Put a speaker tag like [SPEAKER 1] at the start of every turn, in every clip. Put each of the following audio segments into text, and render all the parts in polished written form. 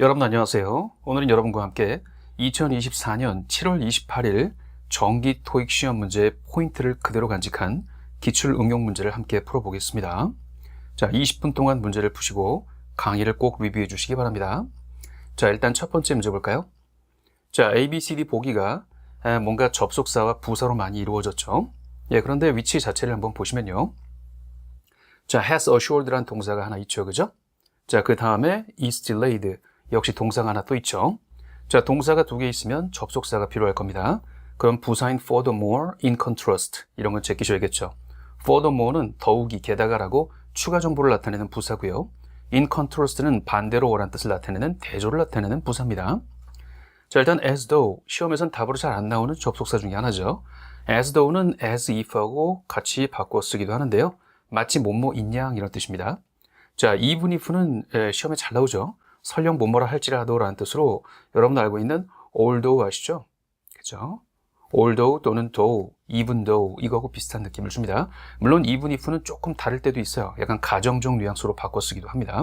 [SPEAKER 1] 여러분 안녕하세요. 오늘은 여러분과 함께 2024년 7월 28일 정기 토익 시험 문제 포인트를 그대로 간직한 기출 응용 문제를 함께 풀어보겠습니다. 자, 20분 동안 문제를 푸시고 강의를 꼭 리뷰해 주시기 바랍니다. 자, 일단 첫 번째 문제 볼까요? 자, A, B, C, D 보기가 뭔가 접속사와 부사로 많이 이루어졌죠. 예, 그런데 위치 자체를 한번 보시면요. 자, has assured라는 동사가 하나 있죠. 그죠? 자, 그 다음에 is delayed. 역시 동사가 하나 또 있죠. 자, 동사가 두 개 있으면 접속사가 필요할 겁니다. 그럼 부사인 furthermore, in contrast 이런 건 제끼셔야겠죠. furthermore는 더욱이 게다가라고 추가 정보를 나타내는 부사고요. in contrast는 반대로라는 뜻을 나타내는 대조를 나타내는 부사입니다. 자, 일단 as though 시험에선 답으로 잘 안 나오는 접속사 중에 하나죠. as though는 as if하고 같이 바꿔 쓰기도 하는데요. 마치 뭐뭐 있냐 이런 뜻입니다. 자, even if는 시험에 잘 나오죠. 설령 뭐뭐라 할지라도 라는 뜻으로 여러분 알고 있는 although 아시죠? 그죠? although 또는 though, even though 이거하고 비슷한 느낌을 줍니다. 물론 even if는 조금 다를 때도 있어요. 약간 가정적 뉘앙스로 바꿔 쓰기도 합니다.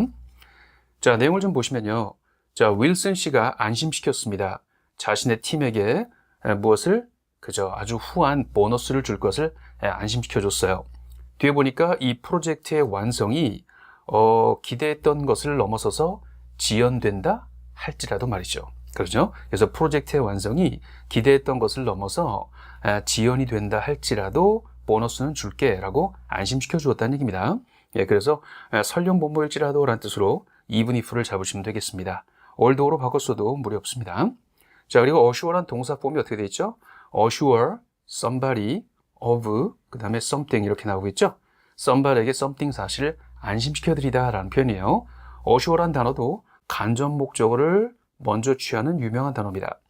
[SPEAKER 1] 자, 내용을 좀 보시면요. 자, 윌슨 씨가 안심시켰습니다. 자신의 팀에게 무엇을? 그죠? 아주 후한 보너스를 줄 것을 안심시켜줬어요. 뒤에 보니까 이 프로젝트의 완성이 기대했던 것을 넘어서서 지연된다 할지라도 말이죠. 그렇죠? 그래서 프로젝트의 완성이 기대했던 것을 넘어서 지연이 된다 할지라도 보너스는 줄게 라고 안심시켜 주었다는 얘기입니다. 예, 그래서 설령 뭐뭐일지라도 라는 뜻으로 even if를 잡으시면 되겠습니다. although로 바꿨어도 무리 없습니다. 자, 그리고 assure란 동사 폼이 어떻게 되어 있죠? assure, somebody, of, 그 다음에 something 이렇게 나오고 있죠? somebody에게 something 사실을 안심시켜드리다 라는 표현이에요. assure란 단어도 간접 목적어를 먼저 취하는 유명한 단어입니다.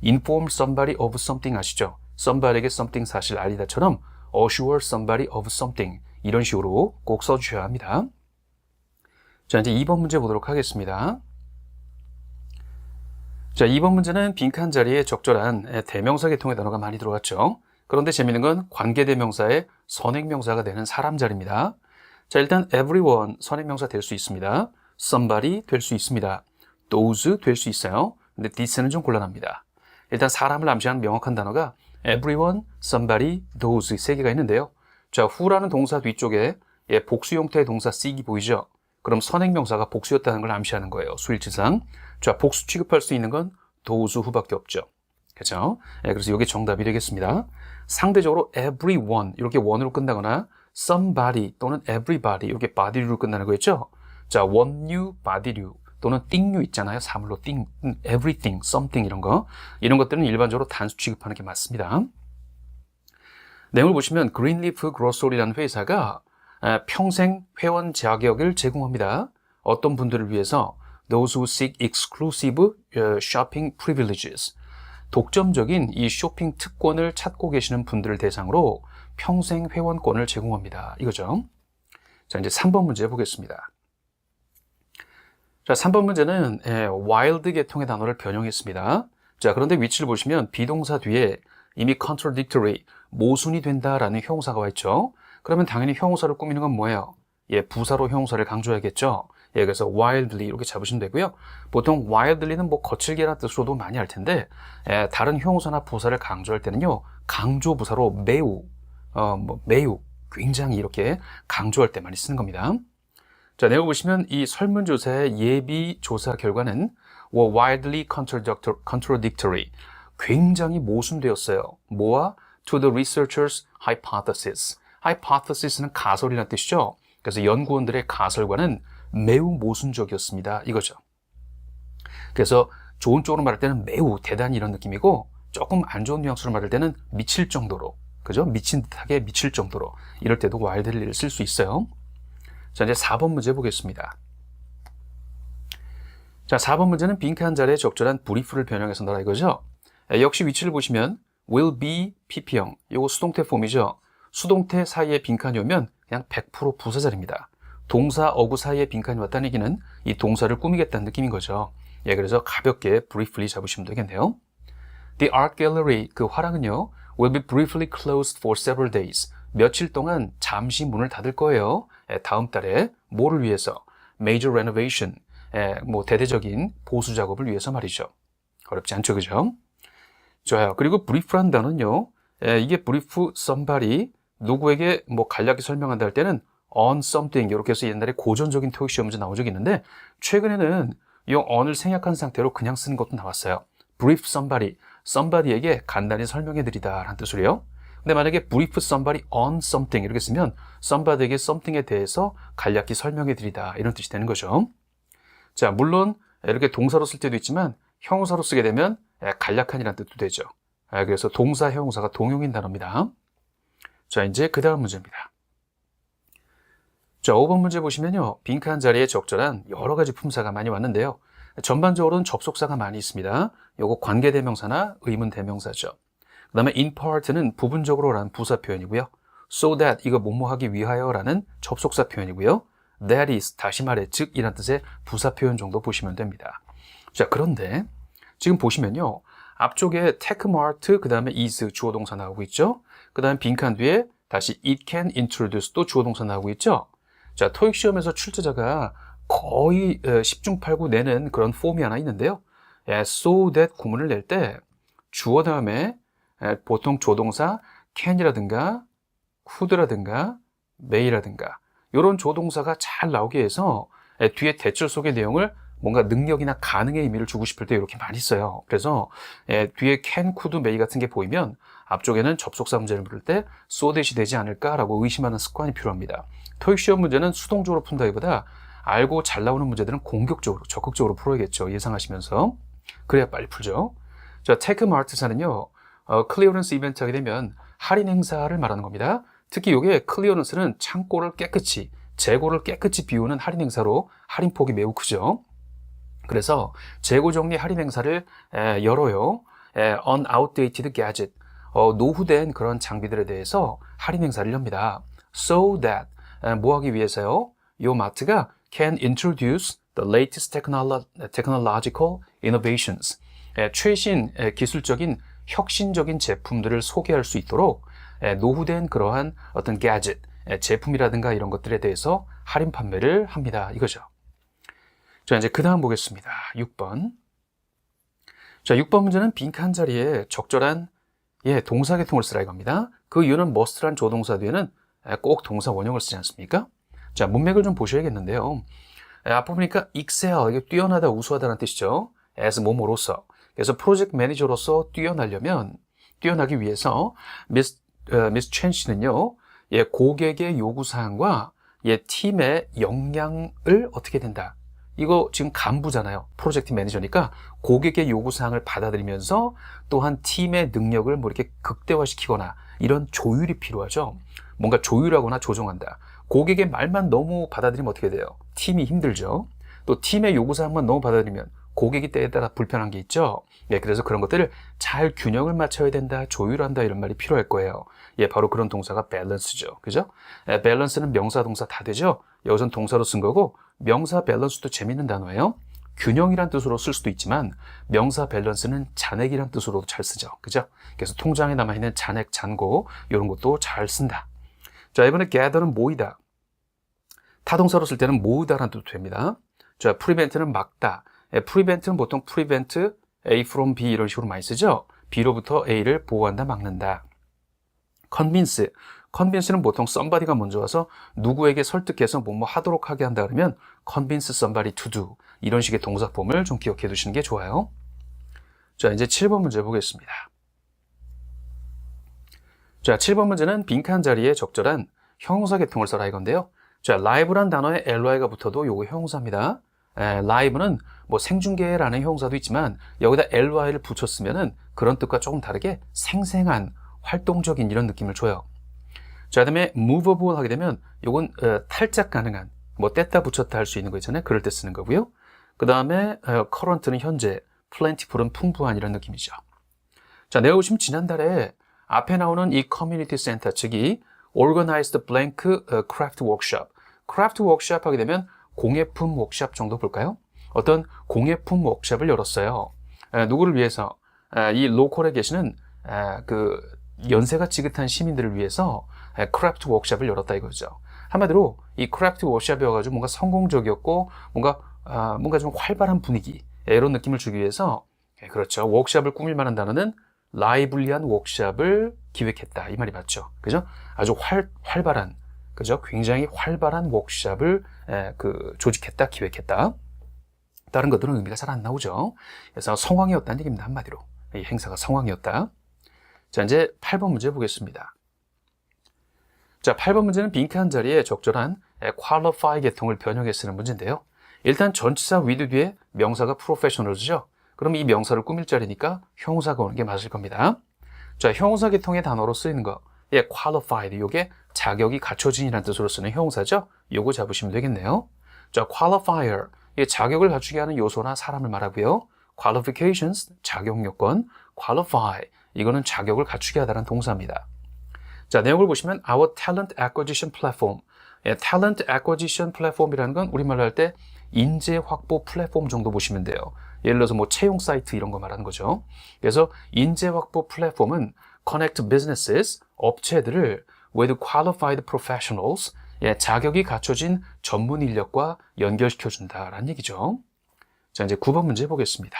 [SPEAKER 1] inform somebody of something 아시죠? somebody에게 something 사실 알리다처럼 assure somebody of something 이런 식으로 꼭 써주셔야 합니다. 자, 이제 2번 문제 보도록 하겠습니다. 자, 2번 문제는 빈칸 자리에 적절한 대명사 계통의 단어가 많이 들어갔죠. 그런데 재미있는 건 관계대명사의 선행명사가 되는 사람 자리입니다. 자, 일단 everyone 선행명사 될 수 있습니다. somebody 될 수 있습니다. those 될 수 있어요. 근데 this는 좀 곤란합니다. 일단 사람을 암시하는 명확한 단어가 everyone, somebody, those 세 개가 있는데요. 자, who라는 동사 뒤쪽에 복수 형태의 동사 seek이 보이죠? 그럼 선행명사가 복수였다는 걸 암시하는 거예요. 수일치상. 자, 복수 취급할 수 있는 건 those who밖에 없죠. 그렇죠? 그래서 이게 정답이 되겠습니다. 상대적으로 everyone 이렇게 one으로 끝나거나 somebody 또는 everybody 이렇게 body로 끝나는 거였죠? 자, one류, body류 또는 thing류 있잖아요. 사물로 thing, everything, something 이런 것들은 일반적으로 단수 취급하는 게 맞습니다. 내용을 보시면 그린리프 그로서리라는 회사가 평생 회원 자격을 제공합니다. 어떤 분들을 위해서 those who seek exclusive shopping privileges 독점적인 이 쇼핑 특권을 찾고 계시는 분들을 대상으로 평생 회원권을 제공합니다. 이거죠. 자, 이제 3번 문제 보겠습니다. 자, 3번 문제는 wild 계통의 단어를 변형했습니다. 자, 그런데 위치를 보시면 비동사 뒤에 이미 contradictory, 모순이 된다라는 형용사가 와 있죠. 그러면 당연히 형용사를 꾸미는 건 뭐예요? 부사로 형용사를 강조해야겠죠. 그래서 wildly 이렇게 잡으시면 되고요. 보통 wildly는 뭐 거칠게라는 뜻으로도 많이 할 텐데 다른 형용사나 부사를 강조할 때는요. 강조 부사로 매우, 매우, 굉장히 이렇게 강조할 때 많이 쓰는 겁니다. 자, 내용 보시면 이 설문조사의 예비 조사 결과는 wildly contradictory, 굉장히 모순되었어요. 뭐와? To the researchers' hypothesis. hypothesis는 가설이라는 뜻이죠. 그래서 연구원들의 가설과는 매우 모순적이었습니다. 이거죠. 그래서 좋은 쪽으로 말할 때는 매우 대단히 이런 느낌이고 조금 안 좋은 뉘앙스로 말할 때는 미칠 정도로, 그죠? 미친 듯하게 미칠 정도로 이럴 때도 wildly를 쓸 수 있어요. 자, 이제 4번 문제 보겠습니다. 자, 4번 문제는 빈칸 자리에 적절한 브리프를 변형해서 넣어라 이거죠. 역시 위치를 보시면 will be pp형, 이거 수동태 폼이죠. 수동태 사이에 빈칸이 오면 그냥 100% 부사 자리입니다. 동사, 어구 사이에 빈칸이 왔다는 얘기는 이 동사를 꾸미겠다는 느낌인 거죠. 그래서 가볍게 briefly 잡으시면 되겠네요. The art gallery, 그 화廊은요, will be briefly closed for several days. 며칠 동안 잠시 문을 닫을 거예요. 다음 달에 뭐를 위해서? Major renovation, 뭐 대대적인 보수 작업을 위해서 말이죠. 어렵지 않죠, 그죠? 좋아요. 그리고 brief란 단어는요, 이게 brief somebody, 누구에게 뭐 간략히 설명한다 할 때는 on something, 이렇게 해서 옛날에 고전적인 토익 시험 문제 나온 적이 있는데, 최근에는 이 on을 생략한 상태로 그냥 쓰는 것도 나왔어요. brief somebody, somebody에게 간단히 설명해 드리다 라는 뜻으로요. 근데 만약에 brief somebody on something 이렇게 쓰면 somebody에게 something에 대해서 간략히 설명해 드리다 이런 뜻이 되는 거죠. 자, 물론 이렇게 동사로 쓸 때도 있지만 형용사로 쓰게 되면 간략한이라는 뜻도 되죠. 그래서 동사, 형용사가 동용인 단어입니다. 자, 이제 그 다음 문제입니다. 자, 5번 문제 보시면요, 빈칸 자리에 적절한 여러 가지 품사가 많이 왔는데요. 전반적으로는 접속사가 많이 있습니다. 요거 관계대명사나 의문대명사죠. 그 다음에 in part는 부분적으로라는 부사 표현이고요. so that, 이거 뭐뭐 하기 위하여라는 접속사 표현이고요. that is, 다시 말해, 즉 이란 뜻의 부사 표현 정도 보시면 됩니다. 자, 그런데 지금 보시면요, 앞쪽에 take mart, 그 다음에 is 주어동사 나오고 있죠. 그 다음에 빈칸 뒤에 다시 it can introduce 또 주어동사 나오고 있죠. 자, 토익 시험에서 출제자가 거의 10중 8구 내는 그런 폼이 하나 있는데요. so that 구문을 낼 때 주어 다음에 보통 조동사 can이라든가 could라든가 may라든가 이런 조동사가 잘 나오게 해서 뒤에 대절 속의 내용을 뭔가 능력이나 가능의 의미를 주고 싶을 때 이렇게 많이 써요. 그래서 뒤에 can, could, may 같은 게 보이면 앞쪽에는 접속사 문제를 물을 때 so that이 되지 않을까라고 의심하는 습관이 필요합니다. 토익 시험 문제는 수동적으로 푼다기보다 알고 잘 나오는 문제들은 공격적으로, 적극적으로 풀어야겠죠. 예상하시면서. 그래야 빨리 풀죠. 자, take mart사는요, 클리어런스 이벤트 하게 되면 할인 행사를 말하는 겁니다. 특히 이게 클리어런스는 창고를 깨끗이, 재고를 깨끗이 비우는 할인 행사로 할인폭이 매우 크죠. 그래서 재고 정리 할인 행사를 열어요. on outdated gadget, 노후된 그런 장비들에 대해서 할인 행사를 엽니다. So that, 뭐 하기 위해서요? 요 마트가 can introduce the latest technological innovations, 최신 기술적인 혁신적인 제품들을 소개할 수 있도록 노후된 그러한 어떤 gadget, 제품이라든가 이런 것들에 대해서 할인 판매를 합니다. 이거죠. 자, 이제 그 다음 보겠습니다. 6번. 자, 6번 문제는 빈칸 자리에 적절한 동사 계통을 쓰라 이겁니다. 그 이유는 must란 조동사 뒤에는 꼭 동사 원형을 쓰지 않습니까? 자, 문맥을 좀 보셔야겠는데요. 앞에 보니까 excel, 이게 뛰어나다, 우수하다는 뜻이죠. as 뭐뭐로서. 그래서 프로젝트 매니저로서 뛰어나기 위해서 미스 첸 씨는요, 고객의 요구사항과 팀의 역량을 어떻게 된다. 이거 지금 간부잖아요. 프로젝트 매니저니까 고객의 요구사항을 받아들이면서 또한 팀의 능력을 뭐 이렇게 극대화시키거나 이런 조율이 필요하죠. 뭔가 조율하거나 조정한다. 고객의 말만 너무 받아들이면 어떻게 돼요? 팀이 힘들죠. 또 팀의 요구사항만 너무 받아들이면 고객이 때에 따라 불편한 게 있죠. 그래서 그런 것들을 잘 균형을 맞춰야 된다, 조율한다 이런 말이 필요할 거예요. 바로 그런 동사가 밸런스죠. 그죠? 밸런스는 명사, 동사 다 되죠? 여기서는 동사로 쓴 거고 명사 밸런스도 재밌는 단어예요. 균형이란 뜻으로 쓸 수도 있지만 명사 밸런스는 잔액이란 뜻으로도 잘 쓰죠. 그죠? 그래서 통장에 남아있는 잔액, 잔고 이런 것도 잘 쓴다. 자, 이번에 gather는 모이다. 타동사로 쓸 때는 모으다라는 뜻도 됩니다. 자, prevent는 막다. prevent는 보통 prevent A from B 이런 식으로 많이 쓰죠. B로부터 A를 보호한다, 막는다. convince는 보통 somebody가 먼저 와서 누구에게 설득해서 뭐뭐 하도록 하게 한다 그러면 convince somebody to do 이런 식의 동사폼을 좀 기억해 두시는 게 좋아요. 자, 이제 7번 문제 보겠습니다. 자, 7번 문제는 빈칸 자리에 적절한 형용사 계통을 써라 이건데요. 자, live란 단어에 ly가 붙어도 요거 형용사입니다. live는 뭐 생중계라는 형용사도 있지만 여기다 ly를 붙였으면은 그런 뜻과 조금 다르게 생생한, 활동적인 이런 느낌을 줘요. 자, 그다음에 movable 하게 되면 요건 탈작 가능한, 뭐 뗐다 붙였다 할 수 있는 거 있잖아요. 그럴 때 쓰는 거고요. 그 다음에 current는 현재, plentiful은 풍부한 이런 느낌이죠. 자, 내가 보시면 지난달에 앞에 나오는 이 커뮤니티 센터 측이 organized blank craft workshop, 크래프트 워크숍 하게 되면 공예품 워크숍 정도 볼까요? 어떤 공예품 워크숍을 열었어요. 누구를 위해서? 이 로컬에 계시는 그 연세가 지긋한 시민들을 위해서 크래프트 워크숍을 열었다 이거죠. 한마디로 이 크래프트 워크샵이어가지고 뭔가 성공적이었고 뭔가 좀 활발한 분위기 이런 느낌을 주기 위해서 그렇죠. 워크샵을 꾸밀 만한 단어는 라이블리한 워크샵을 기획했다 이 말이 맞죠. 그죠? 아주 활발한 그죠? 굉장히 활발한 워크샵을 조직했다, 기획했다. 다른 것들은 의미가 잘 안 나오죠. 그래서 성황이었다는 얘기입니다. 한마디로 이 행사가 성황이었다. 자, 이제 8번 문제 보겠습니다. 자, 8번 문제는 빈칸 자리에 적절한 qualify 계통을 변형해 쓰는 문제인데요. 일단 전치사 with 뒤에 명사가 professionals죠. 그럼 이 명사를 꾸밀 자리니까 형용사가 오는 게 맞을 겁니다. 자, 형용사 계통의 단어로 쓰이는 거. qualified, 요게 자격이 갖춰진이라는 뜻으로 쓰는 형용사죠. 요거 잡으시면 되겠네요. 자, qualifier, 자격을 갖추게 하는 요소나 사람을 말하고요. qualifications, 자격 요건, qualify, 이거는 자격을 갖추게 하다는 동사입니다. 자, 내용을 보시면 our talent acquisition platform, talent acquisition platform이라는 건 우리말로 할 때 인재 확보 플랫폼 정도 보시면 돼요. 예를 들어서 뭐 채용 사이트 이런 거 말하는 거죠. 그래서 인재 확보 플랫폼은 connect businesses, 업체들을 with qualified professionals, 자격이 갖춰진 전문 인력과 연결시켜준다라는 얘기죠. 자, 이제 9번 문제 보겠습니다.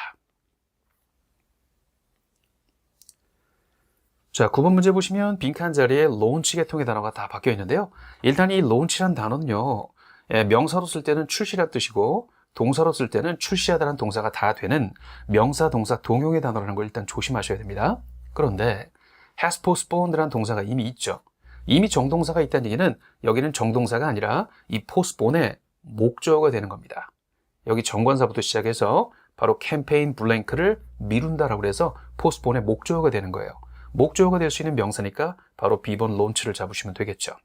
[SPEAKER 1] 자, 9번 문제 보시면 빈칸 자리에 launch 계통의 단어가 다 바뀌어 있는데요. 일단 이 launch란 단어는요, 명사로 쓸 때는 출시란 뜻이고 동사로 쓸 때는 출시하다라는 동사가 다 되는 명사, 동사, 동용의 단어라는 걸 일단 조심하셔야 됩니다. 그런데 has postponed라는 동사가 이미 있죠. 이미 정동사가 있다는 얘기는 여기는 정동사가 아니라 이 postpone의 목적어가 되는 겁니다. 여기 정관사부터 시작해서 바로 캠페인 블랭크를 미룬다라고 해서 postpone의 목적어가 되는 거예요. 목적어가 될 수 있는 명사니까 바로 B번 launch를 잡으시면 되겠죠.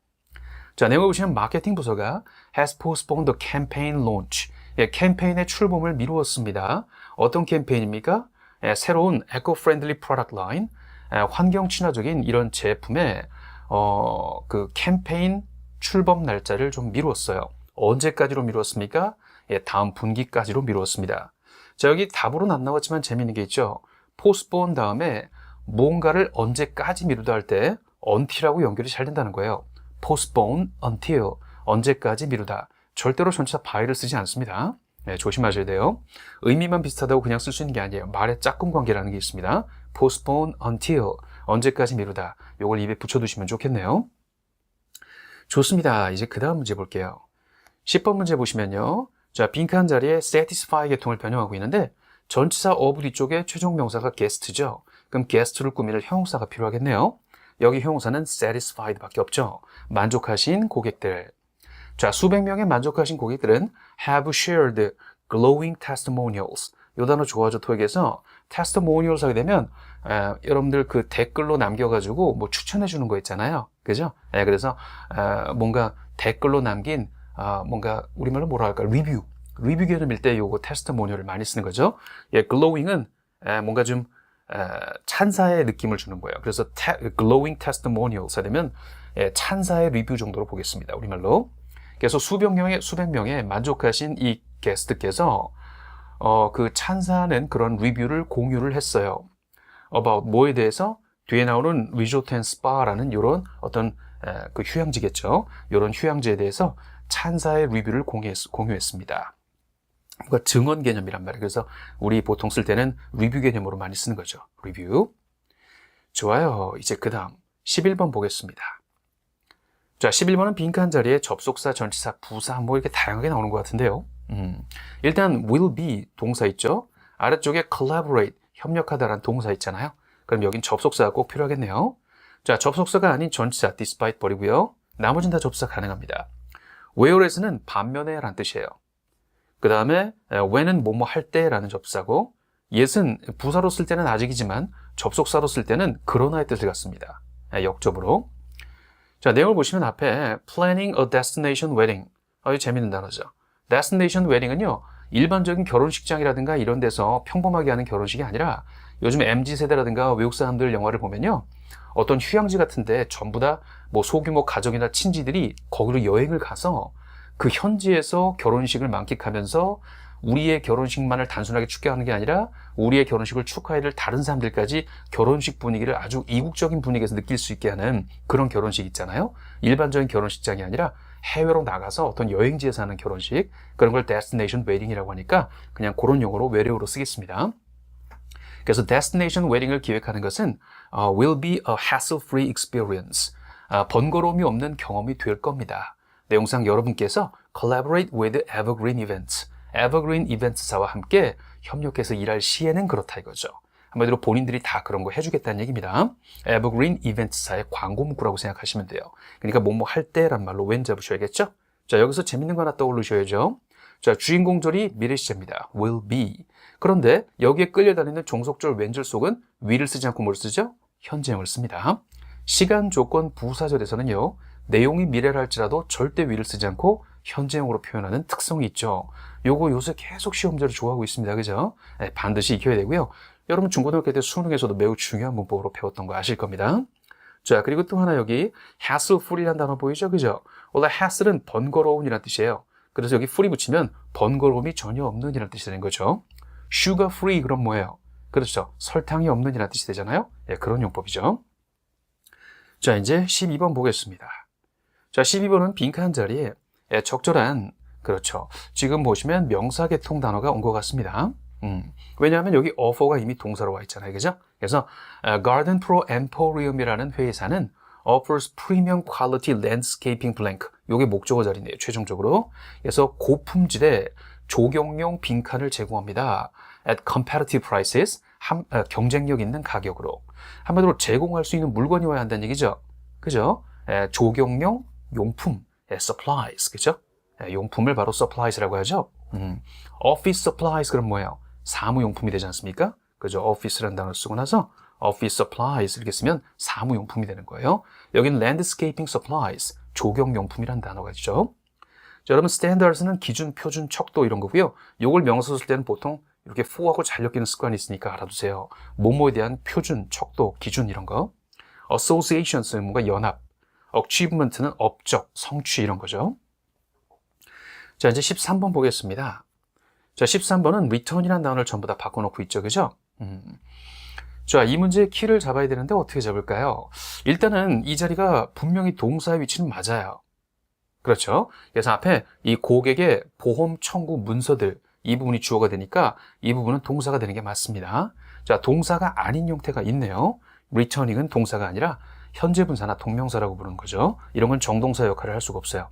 [SPEAKER 1] 자, 내용을 보시면 마케팅 부서가 has postponed the campaign launch. 캠페인의 출범을 미루었습니다. 어떤 캠페인입니까? 새로운 eco-friendly product line, 환경 친화적인 이런 제품의 그 캠페인 출범 날짜를 좀 미루었어요. 언제까지로 미루었습니까? 다음 분기까지로 미루었습니다. 자, 여기 답으로는 안 나왔지만 재미있는 게 있죠. postpone 다음에 뭔가를 언제까지 미루다 할 때 until하고 연결이 잘 된다는 거예요. postpone, until, 언제까지 미루다. 절대로 전치사 by를 쓰지 않습니다. 조심하셔야 돼요. 의미만 비슷하다고 그냥 쓸 수 있는 게 아니에요. 말의 짝꿍 관계라는 게 있습니다. postpone, until, 언제까지 미루다. 요걸 입에 붙여두시면 좋겠네요. 좋습니다. 이제 그 다음 문제 볼게요. 10번 문제 보시면요. 자, 빈칸 자리에 satisfy 계통을 변형하고 있는데 전치사 of 뒤쪽에 최종 명사가 guest죠. 그럼 guest를 꾸밀 형용사가 필요하겠네요. 여기 형용사는 satisfied 밖에 없죠. 만족하신 고객들. 자, 수백 명의 만족하신 고객들은 have shared glowing testimonials. 이 단어 좋아하죠, 토익에서. testimonials 하게 되면 여러분들 그 댓글로 남겨가지고 뭐 추천해 주는 거 있잖아요. 그죠? 그래서 뭔가 댓글로 남긴 뭔가 우리말로 뭐라 할까? 리뷰 개념일 때 요거 testimonial을 많이 쓰는 거죠. glowing은 뭔가 좀 찬사의 느낌을 주는 거예요. 그래서 glowing testimonials 하면 찬사의 리뷰 정도로 보겠습니다. 우리말로. 그래서 수백 명의 만족하신 이 게스트께서 그 찬사하는 그런 리뷰를 공유를 했어요. about 뭐에 대해서? 뒤에 나오는 resort and spa라는 이런 어떤 그 휴양지겠죠. 이런 휴양지에 대해서 찬사의 리뷰를 공유했습니다. 뭔가 증언 개념이란 말이에요. 그래서 우리 보통 쓸 때는 리뷰 개념으로 많이 쓰는 거죠. 리뷰. 좋아요. 이제 그 다음 11번 보겠습니다. 자, 11번은 빈칸 자리에 접속사, 전치사, 부사 뭐 이렇게 다양하게 나오는 것 같은데요. 일단 will be 동사 있죠. 아래쪽에 collaborate 협력하다라는 동사 있잖아요. 그럼 여긴 접속사가 꼭 필요하겠네요. 자, 접속사가 아닌 전치사 despite 버리고요. 나머지는 다 접속사 가능합니다. whereas는 반면에 라는 뜻이에요. 그 다음에 when은 뭐뭐 할 때라는 접사고 yes은 부사로 쓸 때는 아직이지만 접속사로 쓸 때는 그러나의 뜻을 갖습니다. 역접으로. 자, 내용을 보시면 앞에 planning a destination wedding. 이거 재밌는 단어죠. destination wedding은요, 일반적인 결혼식장이라든가 이런 데서 평범하게 하는 결혼식이 아니라 요즘 MZ세대라든가 외국 사람들 영화를 보면요, 어떤 휴양지 같은데 전부 다 뭐 소규모 가족이나 친지들이 거기로 여행을 가서 그 현지에서 결혼식을 만끽하면서 우리의 결혼식만을 단순하게 축하하는 게 아니라 우리의 결혼식을 축하해야 될 다른 사람들까지 결혼식 분위기를 아주 이국적인 분위기에서 느낄 수 있게 하는 그런 결혼식 있잖아요. 일반적인 결혼식장이 아니라 해외로 나가서 어떤 여행지에서 하는 결혼식, 그런 걸 destination wedding이라고 하니까 그냥 그런 용어로 외래어로 쓰겠습니다. 그래서 destination wedding을 기획하는 것은 will be a hassle-free experience. 번거로움이 없는 경험이 될 겁니다. 내용상 여러분께서 collaborate with evergreen events. evergreen events사와 함께 협력해서 일할 시에는 그렇다 이거죠. 한마디로 본인들이 다 그런 거 해주겠다는 얘기입니다. evergreen events사의 광고 문구라고 생각하시면 돼요. 그러니까 뭐뭐 할 때란 말로 when 잡으셔야겠죠? 자, 여기서 재밌는 거 하나 떠올리셔야죠. 자, 주인공절이 미래 시제입니다. will be. 그런데 여기에 끌려다니는 종속절 왼절 속은 will을 쓰지 않고 뭘 쓰죠? 현재형을 씁니다. 시간, 조건, 부사절에서는요. 내용이 미래라 할지라도 절대 will을 쓰지 않고 현재형으로 표현하는 특성이 있죠. 요거 요새 계속 시험 문제를 좋아하고 있습니다. 그죠? 네, 반드시 익혀야 되고요. 여러분 중고등학교 때 수능에서도 매우 중요한 문법으로 배웠던 거 아실 겁니다. 자, 그리고 또 하나 여기 hassle-free라는 단어 보이죠? 그죠? 원래 hassle은 번거로운이라는 뜻이에요. 그래서 여기 free 붙이면 번거로움이 전혀 없는 이라는 뜻이 되는 거죠. sugar-free 그럼 뭐예요? 그렇죠. 설탕이 없는 이라는 뜻이 되잖아요. 예, 그런 용법이죠. 자, 이제 12번 보겠습니다. 자, 12번은 빈칸 자리에 적절한, 그렇죠. 지금 보시면 명사계통 단어가 온 것 같습니다. 왜냐하면 여기 offer가 이미 동사로 와 있잖아요. 그죠? 그래서 Garden Pro Emporium이라는 회사는 offers premium quality landscaping blank. 요게 목적어 자리네요. 최종적으로. 그래서 고품질의 조경용 빈칸을 제공합니다. At competitive prices. 경쟁력 있는 가격으로. 한마디로 제공할 수 있는 물건이 와야 한다는 얘기죠. 그죠? 조경용 용품, supplies. 그죠? 용품을 바로 supplies라고 하죠. office supplies 그럼 뭐예요? 사무용품이 되지 않습니까? 그죠? office라는 단어를 쓰고 나서 office supplies 이렇게 쓰면 사무용품이 되는 거예요. 여기는 landscaping supplies, 조경용품이라는 단어가 있죠. 자, 여러분 standards는 기준, 표준, 척도 이런 거고요. 요걸 명사 쓸 때는 보통 이렇게 for하고 잘 엮이는 습관이 있으니까 알아두세요. 뭐뭐에 대한 표준, 척도, 기준 이런 거. associations는 뭔가 연합, achievement는 업적, 성취 이런 거죠. 자, 이제 13번 보겠습니다. 자, 13번은 return이라는 단어를 전부 다 바꿔놓고 있죠. 그죠? 자, 이 문제의 키를 잡아야 되는데 어떻게 잡을까요? 일단은 이 자리가 분명히 동사의 위치는 맞아요. 그렇죠? 그래서 앞에 이 고객의 보험 청구 문서들 이 부분이 주어가 되니까 이 부분은 동사가 되는 게 맞습니다. 자, 동사가 아닌 형태가 있네요. returning은 동사가 아니라 현재 분사나 동명사라고 부르는 거죠. 이런 건 정동사 역할을 할 수가 없어요.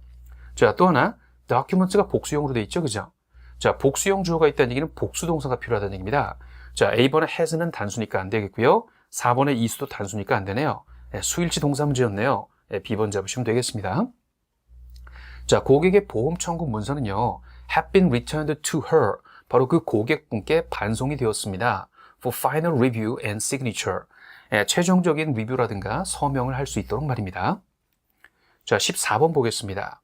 [SPEAKER 1] 자, 또 하나 documents가 복수형으로 돼 있죠. 그죠? 자, 복수형 주어가 있다는 얘기는 복수동사가 필요하다는 얘기입니다. 자, A번에 has는 단수니까 안 되겠고요. 4번에 is도 단수니까 안 되네요. 수일치 동사 문제였네요. B번 잡으시면 되겠습니다. 자, 고객의 보험 청구 문서는요. have been returned to her. 바로 그 고객분께 반송이 되었습니다. for final review and signature. 최종적인 리뷰라든가 서명을 할 수 있도록 말입니다. 자, 14번 보겠습니다.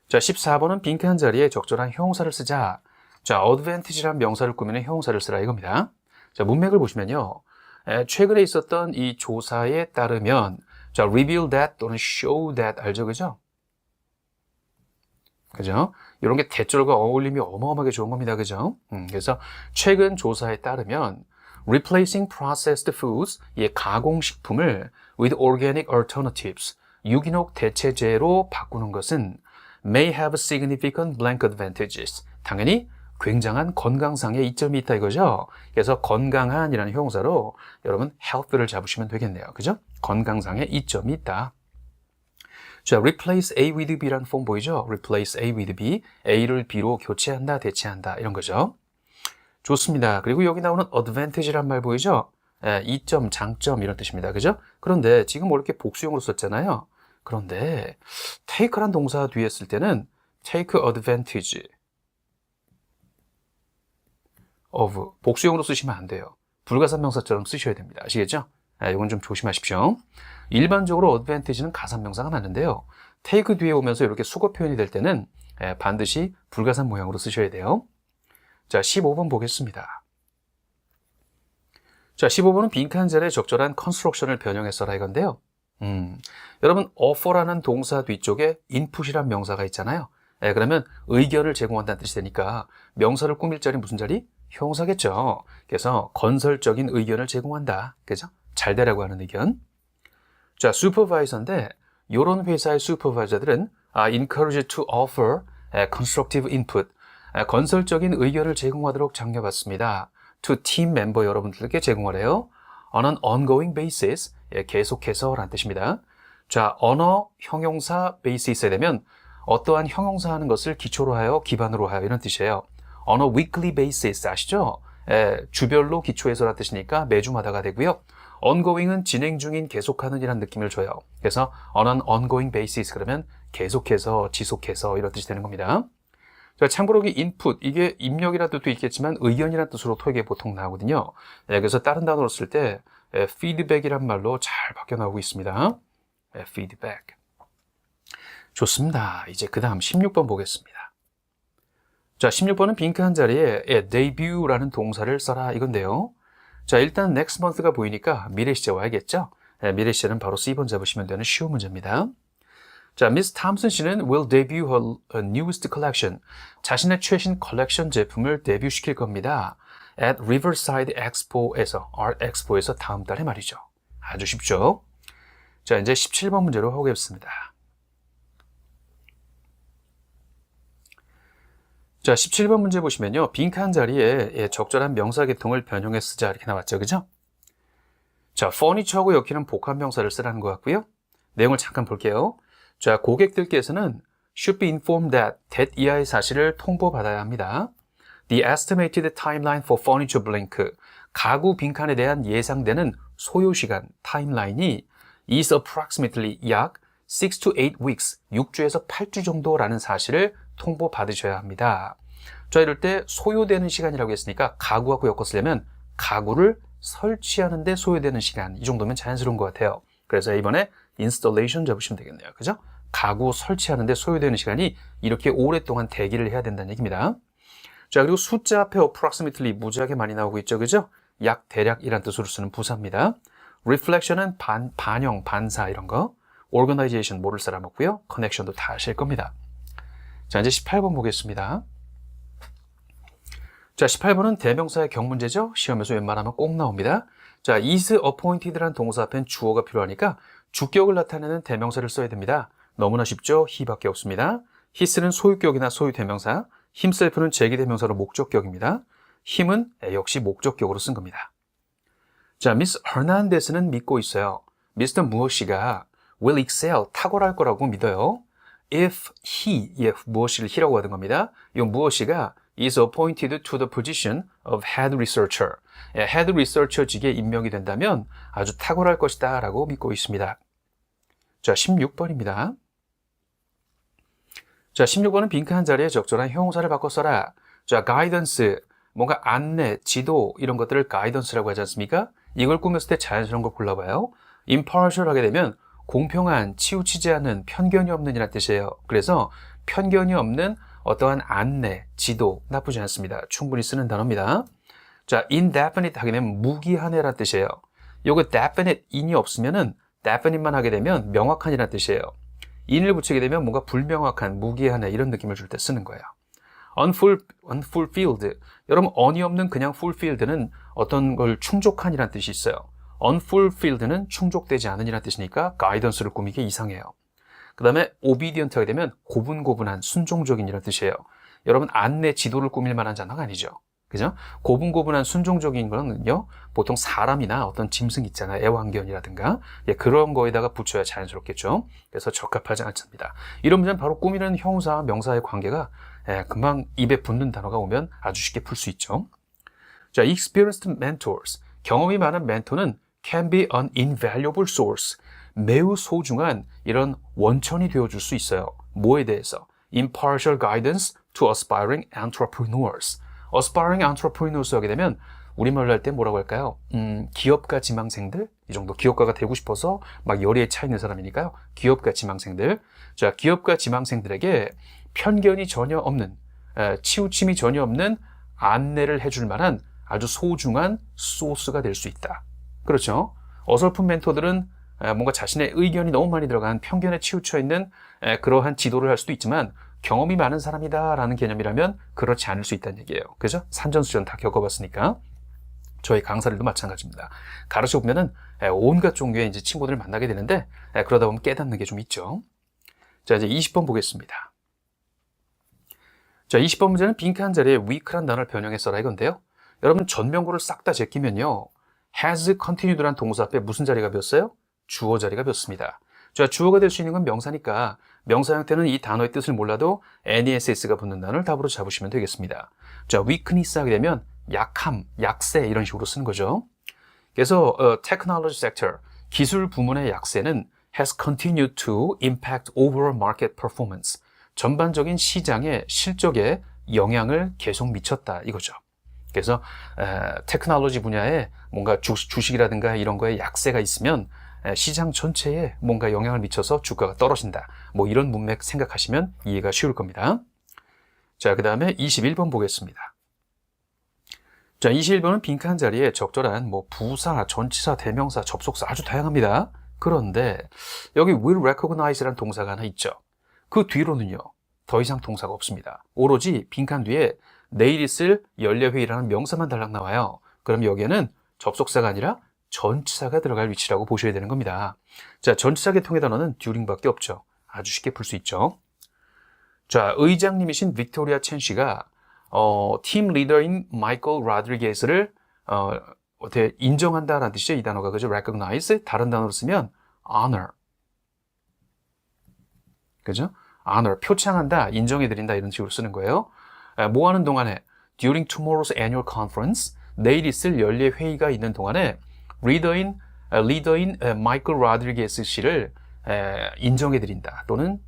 [SPEAKER 1] 자, 14번은 빈칸 자리에 적절한 형용사를 쓰자. 자, advantage란 명사를 꾸미는 형용사를 쓰라 이겁니다. 자, 문맥을 보시면요. 최근에 있었던 이 조사에 따르면 자, reveal that 또는 show that 알죠? 그죠? 그죠? 이런 게 대절과 어울림이 어마어마하게 좋은 겁니다. 그죠? 그래서 최근 조사에 따르면 replacing processed foods, 이 가공식품을 with organic alternatives, 유기농 대체제로 바꾸는 것은 may have significant blank advantages. 당연히 굉장한 건강상의 이점이 있다 이거죠. 그래서 건강한이라는 형용사로 여러분 health를 잡으시면 되겠네요. 그죠? 건강상의 이점이 있다. 자, replace A with B라는 폼 보이죠? replace A with B, A를 B로 교체한다, 대체한다 이런 거죠. 좋습니다. 그리고 여기 나오는 advantage란 말 보이죠? 이점, 장점 이런 뜻입니다. 그죠? 그런데 지금 이렇게 복수형으로 썼잖아요. 그런데 take란 동사 뒤에 쓸 때는 take advantage of 복수형으로 쓰시면 안 돼요. 불가산명사처럼 쓰셔야 됩니다. 아시겠죠? 이건 좀 조심하십시오. 일반적으로 advantage는 가산명사가 맞는데요. take 뒤에 오면서 이렇게 수거 표현이 될 때는 반드시 불가산 모양으로 쓰셔야 돼요. 자, 15번 보겠습니다. 자, 15번은 빈칸 자리에 적절한 construction을 변형해 써라 이건데요. 여러분 offer라는 동사 뒤쪽에 input이란 명사가 있잖아요. 그러면 의견을 제공한다는 뜻이 되니까 명사를 꾸밀 자리 무슨 자리? 형용사겠죠. 그래서 건설적인 의견을 제공한다. 그죠? 잘 되라고 하는 의견. 자, 슈퍼바이저인데 이런 회사의 슈퍼바이저들은 encouraged to offer constructive input. 건설적인 의견을 제공하도록 장려받습니다. to team 멤버 여러분들께 제공하래요. on an ongoing basis. 계속해서 라는 뜻입니다. 자, 언어, 형용사, basis에 되면 어떠한 형용사 하는 것을 기초로 하여, 기반으로 하여 이런 뜻이에요. on a weekly basis 아시죠? 주별로 기초해서라는 뜻이니까 매주마다가 되고요. ongoing은 진행 중인, 계속하는 이란 느낌을 줘요. 그래서 on an ongoing basis 그러면 계속해서, 지속해서 이런 뜻이 되는 겁니다. 자, 참고로 이 input, 이게 입력이라는 뜻도 있겠지만 의견이라는 뜻으로 토익에 보통 나오거든요. 그래서 다른 단어로 쓸 때 feedback이란 말로 잘 바뀌어 나오고 있습니다. feedback. 좋습니다. 이제 그 다음 16번 보겠습니다. 자, 16번은 빈크 한 자리에 debute라는 동사를 써라 이건데요. 자, 일단 next month가 보이니까 미래 시제 와야겠죠? 미래 시제는 바로 C번 잡으시면 되는 쉬운 문제입니다. 자, 미스 탐슨 씨는 will debut her newest collection. 자신의 최신 컬렉션 제품을 데뷔시킬 겁니다. at Riverside Expo에서, Art Expo에서 다음 달에 말이죠. 아주 쉽죠? 자, 이제 17번 문제로 해보겠습니다. 자, 17번 문제 보시면요. 빈칸 자리에 적절한 명사 계통을 변형해 쓰자 이렇게 나왔죠. 그죠? 자, furniture하고 엮이는 복합 명사를 쓰라는 것 같고요. 내용을 잠깐 볼게요. 자, 고객들께서는 should be informed that 이하의 사실을 통보받아야 합니다. The estimated timeline for furniture blank. 가구 빈칸에 대한 예상되는 소요시간, 타임라인이 is approximately 약 6 to 8 weeks, 6주에서 8주 정도라는 사실을 통보받으셔야 합니다. 자, 이럴 때 소요되는 시간이라고 했으니까 가구하고 엮었으려면 가구를 설치하는 데 소요되는 시간, 이 정도면 자연스러운 것 같아요. 그래서 이번에 installation 잡으시면 되겠네요. 그죠? 가구 설치하는 데 소요되는 시간이 이렇게 오랫동안 대기를 해야 된다는 얘기입니다. 자, 그리고 숫자 앞에 approximately 무지하게 많이 나오고 있죠. 그죠? 약, 대략 이란 뜻으로 쓰는 부사입니다. reflection은 반영, 반사 이런 거. organization 모를 사람 없고요. connection도 다 아실 겁니다. 자, 이제 18번 보겠습니다. 자, 18번은 대명사의 경문제죠. 시험에서 웬만하면 꼭 나옵니다. 자, is appointed라는 동사 앞엔 주어가 필요하니까 주격을 나타내는 대명사를 써야 됩니다. 너무나 쉽죠? he밖에 없습니다. his는 소유격이나 소유대명사, himself는 제기대명사로 목적격입니다. him은 역시 목적격으로 쓴 겁니다. 자, 미스 허난데스는 믿고 있어요. 미스터 무엇이가 will excel, 탁월할 거라고 믿어요. if he, 무엇이를 he라고 하는 겁니다. 이 무엇이가 is appointed to the position of head researcher. head researcher직에 임명이 된다면 아주 탁월할 것이다 라고 믿고 있습니다. 자, 16번입니다. 자, 16번은 빈칸 한 자리에 적절한 형용사를 바꿔 써라. 자, guidance, 뭔가 안내, 지도 이런 것들을 guidance라고 하지 않습니까? 이걸 꾸몄을 때 자연스러운 걸 골라봐요. impartial 하게 되면 공평한, 치우치지 않은, 편견이 없는 이란 뜻이에요. 그래서 편견이 없는 어떠한 안내, 지도 나쁘지 않습니다. 충분히 쓰는 단어입니다. 자, indefinite 하게 되면 무기한이란 뜻이에요. 요거 definite, in이 없으면은 definite만 하게 되면 명확한이란 뜻이에요. in을 붙이게 되면 뭔가 불명확한, 무기한의 이런 느낌을 줄 때 쓰는 거예요. unfulfilled. 여러분, on이 없는 그냥 fulfilled는 어떤 걸 충족한이란 뜻이 있어요. unfulfilled는 충족되지 않은이란 뜻이니까 guidance를 꾸미기 이상해요. 그 다음에 obedient 하게 되면 고분고분한, 순종적인 이란 뜻이에요. 여러분, 안내, 지도를 꾸밀 만한 단어가 아니죠. 그죠? 고분고분한, 순종적인 거는요, 보통 사람이나 어떤 짐승 있잖아요. 애완견이라든가. 그런 거에다가 붙여야 자연스럽겠죠. 그래서 적합하지 않습니다. 이런 문제는 바로 꾸미는 형용사와 명사의 관계가 금방 입에 붙는 단어가 오면 아주 쉽게 풀 수 있죠. 자, experienced mentors. 경험이 많은 멘토는 can be an invaluable source. 매우 소중한 이런 원천이 되어줄 수 있어요. 뭐에 대해서? impartial guidance to aspiring entrepreneurs. aspiring entrepreneurs 하게 되면 우리말로 할 때 뭐라고 할까요? 기업가 지망생들? 이 정도 기업가가 되고 싶어서 막 열의에 차 있는 사람이니까요. 기업가 지망생들. 자, 기업가 지망생들에게 편견이 전혀 없는, 치우침이 전혀 없는 안내를 해줄 만한 아주 소중한 소스가 될 수 있다. 그렇죠? 어설픈 멘토들은 뭔가 자신의 의견이 너무 많이 들어간 편견에 치우쳐 있는 그러한 지도를 할 수도 있지만 경험이 많은 사람이다 라는 개념이라면 그렇지 않을 수 있다는 얘기예요. 그죠? 산전수전 다 겪어봤으니까. 저희 강사들도 마찬가지입니다. 가르쳐 보면은 온갖 종류의 이제 친구들을 만나게 되는데 그러다 보면 깨닫는 게 좀 있죠. 자, 이제 20번 보겠습니다. 자, 20번 문제는 빈칸 자리에 weak란 단어를 변형해 써라 이건데요. 여러분 전명구를 싹 다 제끼면요. has continued란 동사 앞에 무슨 자리가 비었어요? 주어 자리가 비었습니다. 자, 주어가 될 수 있는 건 명사니까 명사 형태는 이 단어의 뜻을 몰라도 NESS가 붙는 단어를 답으로 잡으시면 되겠습니다. 자, weakness 하게 되면 약함, 약세 이런 식으로 쓰는 거죠. 그래서 technology sector, 기술 부문의 약세는 has continued to impact overall market performance. 전반적인 시장의 실적에 영향을 계속 미쳤다 이거죠. 그래서 테크놀로지 분야에 뭔가 주식이라든가 이런 거에 약세가 있으면 시장 전체에 뭔가 영향을 미쳐서 주가가 떨어진다. 뭐 이런 문맥 생각하시면 이해가 쉬울 겁니다. 자, 그 다음에 21번 보겠습니다. 자, 21번은 빈칸 자리에 적절한 뭐 부사, 전치사, 대명사, 접속사 아주 다양합니다. 그런데 여기 will recognize라는 동사가 하나 있죠. 그 뒤로는요. 더 이상 동사가 없습니다. 오로지 빈칸 뒤에 내일 있을 연례회의라는 명사만 달랑 나와요. 그럼 여기에는 접속사가 아니라 전치사가 들어갈 위치라고 보셔야 되는 겁니다. 자, 전치사 계통의 단어는 during밖에 없죠. 아주 쉽게 풀 수 있죠. 자, 의장님이신 빅토리아 첸 씨가 팀 리더인 마이클 라드리게스를 어떻게 인정한다라는 뜻이죠. 이 단어가 그죠? recognize. 다른 단어로 쓰면 honor. 그죠? honor. 표창한다, 인정해드린다 이런 식으로 쓰는 거예요. 뭐 하는 동안에 during tomorrow's annual conference, 내일 있을 연례 회의가 있는 동안에 리더인 마이클 라드리게스 씨를 인정해드린다 또는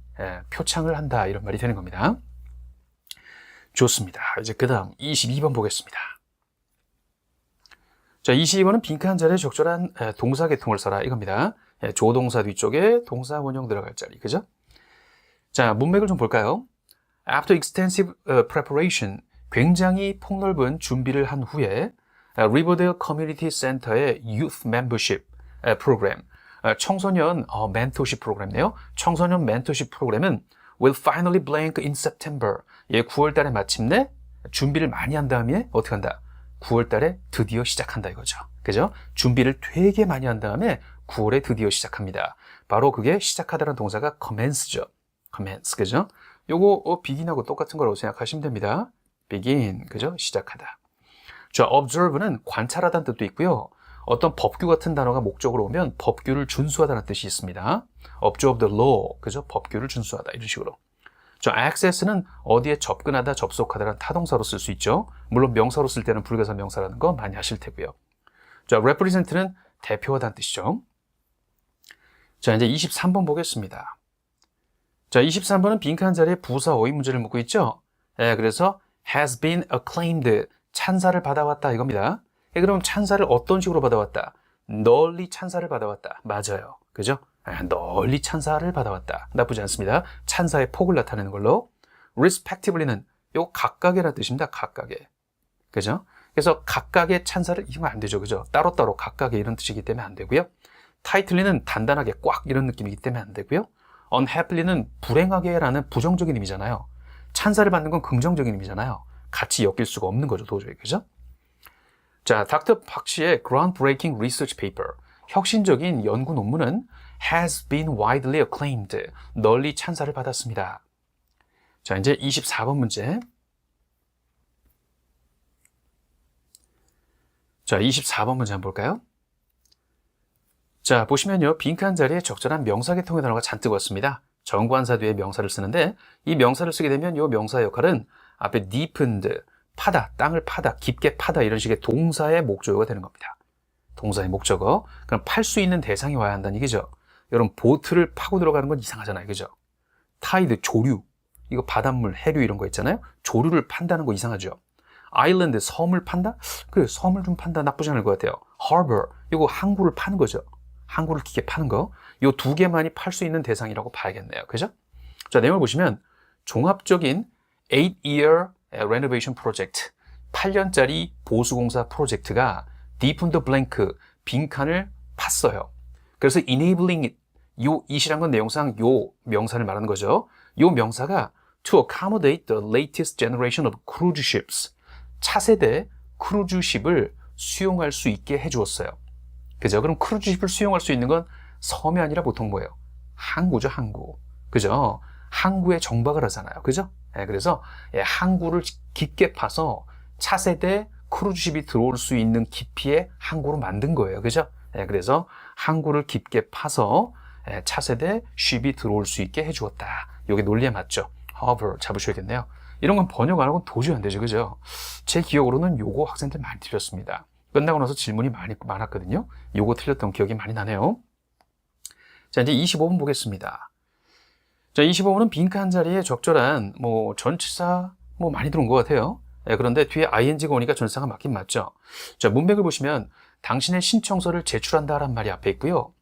[SPEAKER 1] 표창을 한다 이런 말이 되는 겁니다. 좋습니다. 이제 그 다음 22번 보겠습니다. 자, 22번은 빈칸 자리에 적절한 동사 계통을 써라 이겁니다. 조동사 뒤쪽에 동사 원형 들어갈 자리, 그죠? 자, 문맥을 좀 볼까요? After extensive preparation, 굉장히 폭넓은 준비를 한 후에 Riverdale Community Center의 Youth Membership 프로그램, 청소년 멘토십 프로그램이네요. 청소년 멘토십 프로그램은 will finally blank in September. 9월 달에 마침내 준비를 많이 한 다음에 어떻게 한다? 9월 달에 드디어 시작한다 이거죠. 그죠? 준비를 되게 많이 한 다음에 9월에 드디어 시작합니다. 바로 그게 시작하다라는 동사가 commence죠. commence, 그죠? 요거 begin하고 똑같은 거라고 생각하시면 됩니다. begin, 그죠? 시작하다. 자, observe는 관찰하다는 뜻도 있고요. 어떤 법규 같은 단어가 목적으로 오면 법규를 준수하다는 뜻이 있습니다. observe the law, 그죠? 법규를 준수하다 이런 식으로. 자, access는 어디에 접근하다, 접속하다라는 타동사로 쓸 수 있죠. 물론 명사로 쓸 때는 불가사 명사라는 거 많이 하실 테고요. 자, represent는 대표하다는 뜻이죠. 자, 이제 23번 보겠습니다. 자, 23번은 빈칸 자리에 부사 어휘 문제를 묻고 있죠. 그래서 has been acclaimed, 찬사를 받아왔다 이겁니다. 그럼 찬사를 어떤 식으로 받아왔다? 널리 찬사를 받아왔다. 맞아요. 그죠? 널리 찬사를 받아왔다. 나쁘지 않습니다. 찬사의 폭을 나타내는 걸로. respectively는 요 각각이라는 뜻입니다. 각각의. 그죠? 그래서 각각의 찬사를 이기면 안 되죠. 그죠? 따로따로 각각의 이런 뜻이기 때문에 안 되고요. tightly는 단단하게 꽉 이런 느낌이기 때문에 안 되고요. unhappy는 불행하게라는 부정적인 의미잖아요. 찬사를 받는 건 긍정적인 의미잖아요. 같이 엮일 수가 없는 거죠, 도저히. 그죠? 자, 닥터 박 씨의 groundbreaking research paper, 혁신적인 연구 논문은 has been widely acclaimed, 널리 찬사를 받았습니다. 자, 이제 24번 문제. 자, 24번 문제 한번 볼까요? 자, 보시면요. 빈칸 자리에 적절한 명사 계통의 단어가 잔뜩 왔습니다. 정관사 뒤에 명사를 쓰는데 이 명사를 쓰게 되면 이 명사의 역할은 앞에 deepened, 파다, 땅을 파다, 깊게 파다 이런 식의 동사의 목적어가 되는 겁니다. 동사의 목적어. 그럼 팔 수 있는 대상이 와야 한다는 얘기죠. 여러분 보트를 파고 들어가는 건 이상하잖아요. 그죠? 타이드, 조류. 이거 바닷물, 해류 이런 거 있잖아요. 조류를 판다는 거 이상하죠. 아일랜드, 섬을 판다? 그래, 섬을 좀 판다. 나쁘지 않을 것 같아요. harbor, 이거 항구를 파는 거죠. 항구를 깊게 파는 거. 요 두 개만이 팔 수 있는 대상이라고 봐야겠네요. 그죠? 자, 내용을 보시면 종합적인 8-year renovation project, 8년짜리 보수공사 프로젝트가 deepen the blank, 빈칸을 팠어요. 그래서 enabling it, 요 it이란 건 내용상 요 명사를 말하는 거죠. 요 명사가 to accommodate the latest generation of cruise ships, 차세대 크루즈십을 수용할 수 있게 해주었어요. 그죠? 그럼 크루즈십을 수용할 수 있는 건 섬이 아니라 보통 뭐예요? 항구죠, 항구. 그죠? 항구에 정박을 하잖아요. 그죠? 예, 그래서 항구를 깊게 파서 차세대 크루즈십이 들어올 수 있는 깊이의 항구로 만든 거예요. 그죠? 예, 그래서 항구를 깊게 파서 차세대 쉽이 들어올 수 있게 해주었다. 이게 논리에 맞죠? harbor 잡으셔야겠네요. 이런 건 번역 안 하고는 도저히 안 되죠. 그죠? 제 기억으로는 요거 학생들 많이 틀렸습니다. 끝나고 나서 질문이 많았거든요. 요거 틀렸던 기억이 많이 나네요. 자, 이제 25분 보겠습니다. 자, 25분은 빈칸 자리에 적절한 전치사 많이 들어온 것 같아요. 그런데 뒤에 ing가 오니까 전치사가 맞긴 맞죠. 자, 문맥을 보시면 당신의 신청서를 제출한다라는 말이 앞에 있고요.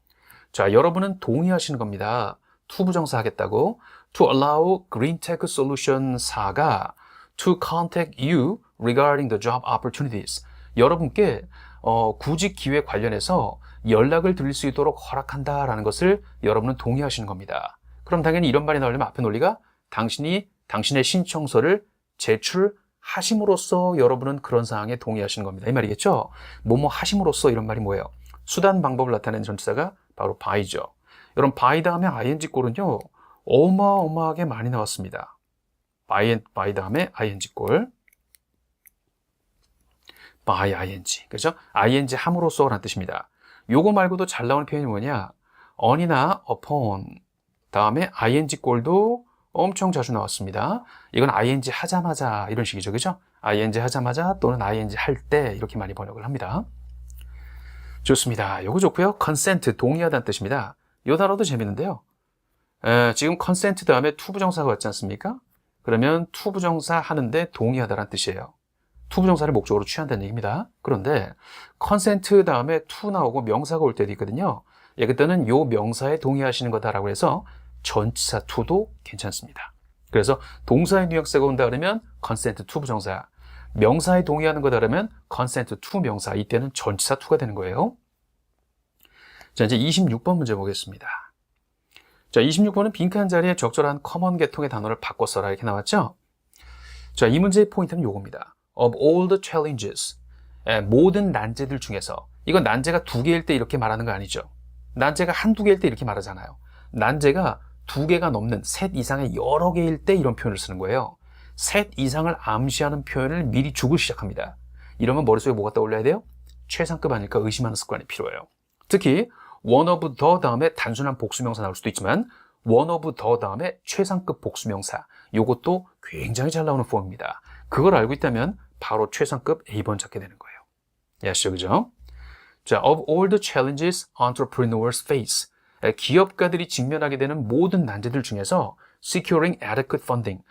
[SPEAKER 1] 자, 여러분은 동의하시는 겁니다. to 부정사 하겠다고. to allow Greentech Solution사가 to contact you regarding the job opportunities. 여러분께 구직 기회 관련해서 연락을 드릴 수 있도록 허락한다라는 것을 여러분은 동의하시는 겁니다. 그럼 당연히 이런 말이 나오려면 앞에 논리가 당신이 당신의 신청서를 제출하심으로써 여러분은 그런 사항에 동의하시는 겁니다. 이 말이겠죠? 뭐뭐 하심으로써 이런 말이 뭐예요? 수단 방법을 나타내는 전치사가 바로 by죠. 여러분 by 다음에 ing 꼴은요 어마어마하게 많이 나왔습니다. by 다음에 ing 꼴 by ing 그죠? ing 함으로써라는 뜻입니다. 요거 말고도 잘 나오는 표현이 뭐냐? on이나 upon 다음에 ing 꼴도 엄청 자주 나왔습니다. 이건 ing 하자마자 이런 식이죠. 그죠? ing 하자마자 또는 ing 할 때 이렇게 많이 번역을 합니다. 좋습니다. 요거 좋고요. consent 동의하다는 뜻입니다. 요 단어도 재밌는데요. 지금 consent 다음에 to 부정사가 왔지 않습니까? 그러면 to 부정사 하는데 동의하다라는 뜻이에요. to 부정사를 목적으로 취한다는 얘기입니다. 그런데 consent 다음에 to 나오고 명사가 올 때도 있거든요. 그때는 요 명사에 동의하시는 거다라고 해서 전치사 to도 괜찮습니다. 그래서 동사의 뉘앙스가 온다 그러면 consent to 부정사, 명사에 동의하는 거다 그러면 consent to 명사, 이때는 전치사 to가 되는 거예요. 자, 이제 26번 문제 보겠습니다. 자, 26번은 빈칸 자리에 적절한 커먼 계통의 단어를 바꿔 써라 이렇게 나왔죠? 자, 이 문제의 포인트는 요겁니다. Of all the challenges, 모든 난제들 중에서, 이건 난제가 두 개일 때 이렇게 말하는 거 아니죠? 난제가 한두 개일 때 이렇게 말하잖아요. 난제가 두 개가 넘는 셋 이상의 여러 개일 때 이런 표현을 쓰는 거예요. 셋 이상을 암시하는 표현을 미리 주고 시작합니다. 이러면 머릿속에 뭐가 떠올려야 돼요? 최상급 아닐까 의심하는 습관이 필요해요. 특히 one of the 다음에 단순한 복수명사 나올 수도 있지만 one of the 다음에 최상급 복수명사, 이것도 굉장히 잘 나오는 폼입니다. 그걸 알고 있다면 바로 최상급 A번 찾게 되는 거예요. 아시죠? 그죠? 자, of all the challenges entrepreneurs face, 기업가들이 직면하게 되는 모든 난제들 중에서 securing adequate funding,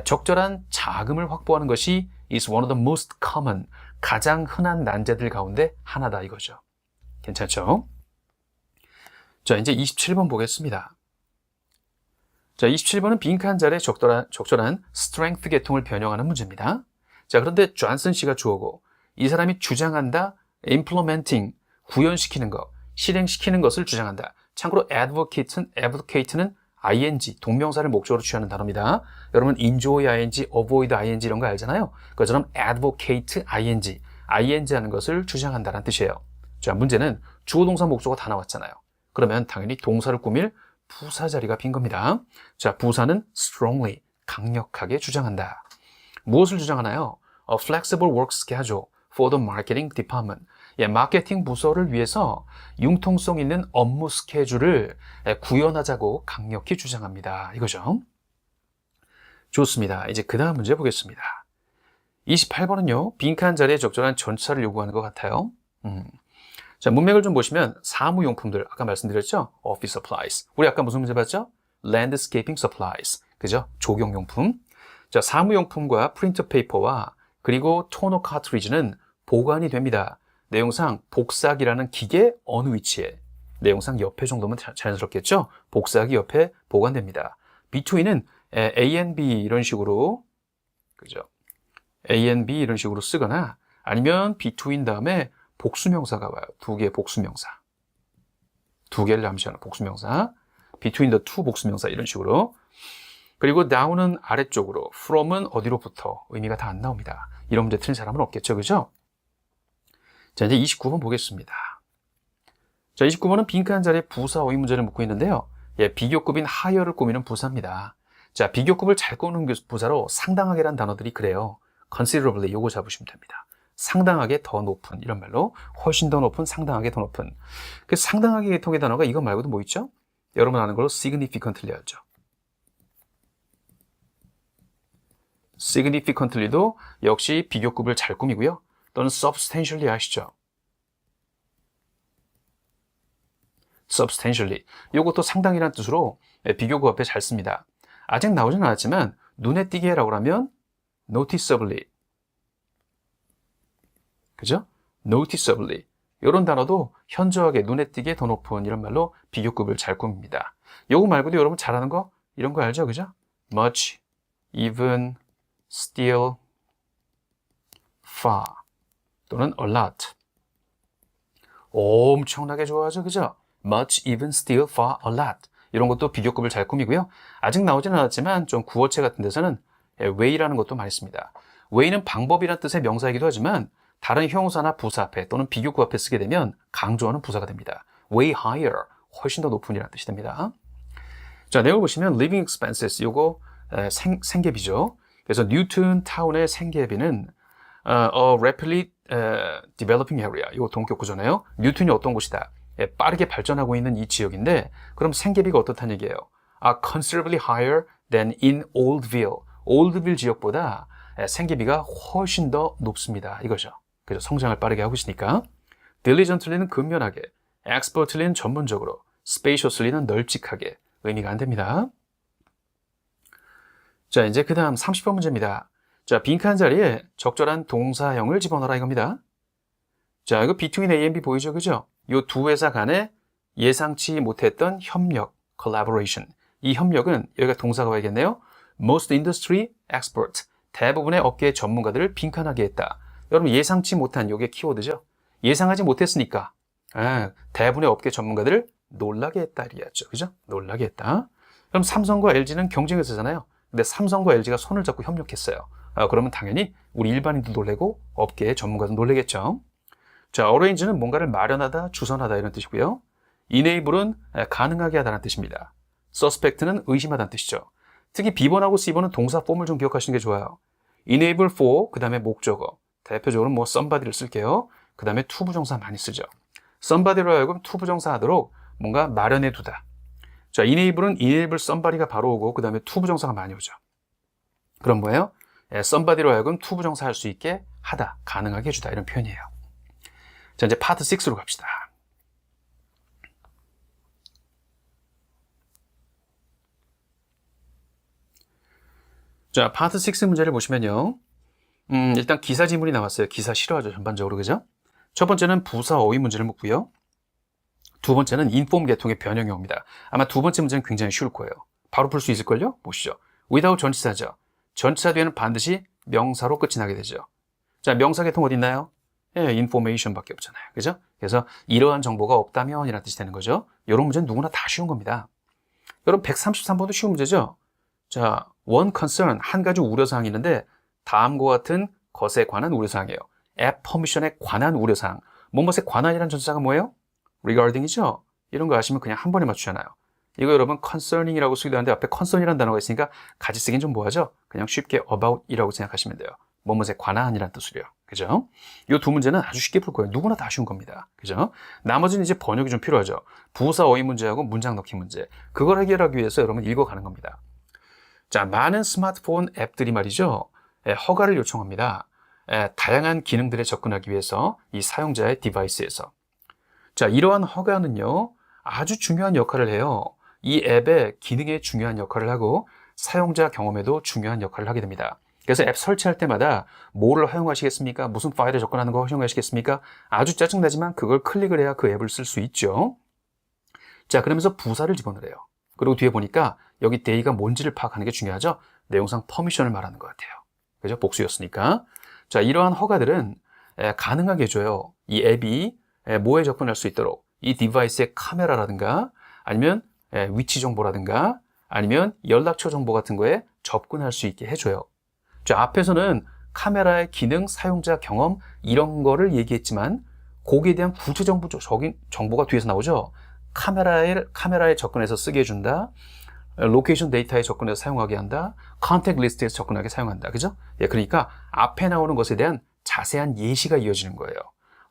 [SPEAKER 1] 적절한 자금을 확보하는 것이 is one of the most common, 가장 흔한 난제들 가운데 하나다 이거죠. 괜찮죠? 자, 이제 27번 보겠습니다. 자, 27번은 빈칸 자리에 적절한 strength 계통을 변형하는 문제입니다. 자, 그런데 존슨 씨가 주어고 이 사람이 주장한다, implementing, 구현시키는 것, 실행시키는 것을 주장한다. 참고로 advocate는 ing, 동명사를 목적으로 취하는 단어입니다. 여러분 enjoy ing, avoid ing 이런 거 알잖아요. 그것처럼 advocate ing, ing 하는 것을 주장한다는 뜻이에요. 자, 문제는 주어, 동사, 목적어 다 나왔잖아요. 그러면 당연히 동사를 꾸밀 부사 자리가 빈 겁니다. 자, 부사는 strongly, 강력하게 주장한다. 무엇을 주장하나요? A flexible work schedule for the marketing department. 마케팅 부서를 위해서 융통성 있는 업무 스케줄을 구현하자고 강력히 주장합니다. 이거죠. 좋습니다. 이제 그 다음 문제 보겠습니다. 28번은요. 빈칸 자리에 적절한 전치사를 요구하는 것 같아요. 자, 문맥을 좀 보시면 사무용품들, 아까 말씀드렸죠? office supplies. 우리 아까 무슨 문제 봤죠? landscaping supplies. 그죠? 조경용품. 자, 사무용품과 프린터 페이퍼와 그리고 토너 카트리지는 보관이 됩니다. 내용상 복사기라는 기계 어느 위치에? 내용상 옆에 정도면 자연스럽겠죠? 복사기 옆에 보관됩니다. between은 A and B 이런 식으로, 그죠? A and B 이런 식으로 쓰거나 아니면 between 다음에 복수명사가 와요. 두 개의 복수명사. 두 개를 암시하는 복수명사. between the two 복수명사 이런 식으로. 그리고 down은 아래쪽으로, from은 어디로부터 의미가 다 안 나옵니다. 이런 문제 틀린 사람은 없겠죠, 그죠? 자, 이제 29번 보겠습니다. 자, 29번은 빈칸 자리에 부사 어휘 문제를 묻고 있는데요. 비교급인 higher를 꾸미는 부사입니다. 자, 비교급을 잘 꾸미는 부사로 상당하게란 단어들이 그래요. considerably 요거 잡으시면 됩니다. 상당하게 더 높은 이런 말로 훨씬 더 높은, 상당하게 더 높은. 그 상당하게 계통의 단어가 이거 말고도 뭐 있죠? 여러분 아는 걸로 significantly 하죠. significantly도 역시 비교급을 잘 꾸미고요. 또는 substantially 아시죠? substantially. 이것도 상당히란 뜻으로 비교급 앞에 잘 씁니다. 아직 나오진 않았지만 눈에 띄게라고 하면 noticeably. 그죠? noticeably. 이런 단어도 현저하게 눈에 띄게 더 높은 이런 말로 비교급을 잘 꾸밉니다. 요거 말고도 여러분 잘하는 거 이런 거 알죠? 그죠? much, even, still, far 또는 a lot. 엄청나게 좋아하죠. 그죠? much, even, still, far, a lot. 이런 것도 비교급을 잘 꾸미고요. 아직 나오진 않았지만 좀 구어체 같은 데서는 way라는 것도 많이 씁니다. way는 방법이라는 뜻의 명사이기도 하지만 다른 형용사나 부사 앞에 또는 비교급 앞에 쓰게 되면 강조하는 부사가 됩니다. way higher, 훨씬 더 높은 이라는 뜻이 됩니다. 자, 내용을 보시면 living expenses, 요거 생계비죠. 그래서 뉴튼 타운의 생계비는 a rapidly developing area, 이거 동격 구조네요. 뉴튼이 어떤 곳이다? 빠르게 발전하고 있는 이 지역인데 그럼 생계비가 어떻다는 얘기예요? are considerably higher than in Oldville. 올드빌 지역보다 생계비가 훨씬 더 높습니다. 이거죠. 그래서 성장을 빠르게 하고 있으니까. diligently는 근면하게, expertly는 전문적으로, spaciously는 널찍하게 의미가 안 됩니다. 자, 이제 그 다음 30번 문제입니다. 자, 빈칸 자리에 적절한 동사형을 집어넣어라 이겁니다. 자, 이거 between A and B 보이죠? 그죠? 이 두 회사 간에 예상치 못했던 협력, collaboration. 이 협력은 여기가 동사가 와야겠네요. Most industry expert. 대부분의 업계 전문가들을 빈칸하게 했다. 여러분 예상치 못한 요게 키워드죠. 예상하지 못했으니까 대부분의 업계 전문가들을 놀라게 했다 이야기죠. 그죠? 놀라게 했다. 그럼 삼성과 LG는 경쟁회사잖아요. 근데 삼성과 LG가 손을 잡고 협력했어요. 그러면 당연히 우리 일반인도 놀래고 업계의 전문가도 놀래겠죠. 자, arrange는 뭔가를 마련하다, 주선하다 이런 뜻이고요. enable은 가능하게 하다는 뜻입니다. suspect는 의심하다는 뜻이죠. 특히 B번하고 C번은 동사 폼을 좀 기억하시는 게 좋아요. enable for, 그 다음에 목적어. 대표적으로 뭐 somebody를 쓸게요. 그 다음에 투부정사 많이 쓰죠. somebody로 하여금 투부정사 하도록 뭔가 마련해 두다. 자, enable은 enable somebody가 바로 오고 그 다음에 투부정사가 많이 오죠. 그럼 뭐예요? somebody로 하여금 투부정사 할 수 있게 하다, 가능하게 해주다 이런 표현이에요. 자, 이제 파트 6로 갑시다. 자, 파트 6 문제를 보시면요. 일단 기사 지문이 나왔어요. 기사 싫어하죠, 전반적으로. 그죠? 첫 번째는 부사 어휘 문제를 묻고요. 두 번째는 인폼 계통의 변형이 옵니다. 아마 두 번째 문제는 굉장히 쉬울 거예요. 바로 풀 수 있을걸요? 보시죠. without 전치사죠. 전치사 뒤에는 반드시 명사로 끝이 나게 되죠. 자, 명사 계통 어디 있나요? information 밖에 없잖아요. 그죠? 그래서 이러한 정보가 없다면 이라는 뜻이 되는 거죠. 이런 문제는 누구나 다 쉬운 겁니다. 여러분 133번도 쉬운 문제죠? 자, one concern, 한 가지 우려사항이 있는데 다음과 같은 것에 관한 우려사항이에요. app permission에 관한 우려사항. 무엇에 관한이라는 전치사가 뭐예요? regarding이죠? 이런 거 아시면 그냥 한 번에 맞추잖아요. 이거 여러분 concerning이라고 쓰기도 하는데 앞에 concern이라는 단어가 있으니까 같이 쓰긴 좀 뭐하죠? 그냥 쉽게 about이라고 생각하시면 돼요. 무엇에 관한이라는 뜻으로요. 그죠? 이 두 문제는 아주 쉽게 풀 거예요. 누구나 다 쉬운 겁니다. 그죠? 나머지는 이제 번역이 좀 필요하죠. 부사 어휘 문제하고 문장 넣기 문제. 그걸 해결하기 위해서 여러분 읽어가는 겁니다. 자, 많은 스마트폰 앱들이 말이죠. 허가를 요청합니다. 다양한 기능들에 접근하기 위해서 이 사용자의 디바이스에서. 자, 이러한 허가는요. 아주 중요한 역할을 해요. 이 앱의 기능에 중요한 역할을 하고 사용자 경험에도 중요한 역할을 하게 됩니다. 그래서 앱 설치할 때마다 뭐를 허용하시겠습니까? 무슨 파일에 접근하는 거 허용하시겠습니까? 아주 짜증나지만 그걸 클릭을 해야 그 앱을 쓸 수 있죠. 자, 그러면서 부사를 집어넣어요. 그리고 뒤에 보니까 여기 데이가 뭔지를 파악하는 게 중요하죠. 내용상 퍼미션을 말하는 것 같아요. 그죠? 복수였으니까. 자, 이러한 허가들은 가능하게 해줘요. 이 앱이 뭐에 접근할 수 있도록 이 디바이스의 카메라라든가 아니면 위치 정보라든가 아니면 연락처 정보 같은 거에 접근할 수 있게 해줘요. 자, 앞에서는 카메라의 기능, 사용자 경험 이런 거를 얘기했지만 거기에 대한 구체적인 정보가 뒤에서 나오죠. 카메라에 접근해서 쓰게 해준다. 로케이션 데이터에 접근해서 사용하게 한다. 컨택 리스트에서 접근하게 사용한다. 그죠? 예, 그러니까 앞에 나오는 것에 대한 자세한 예시가 이어지는 거예요.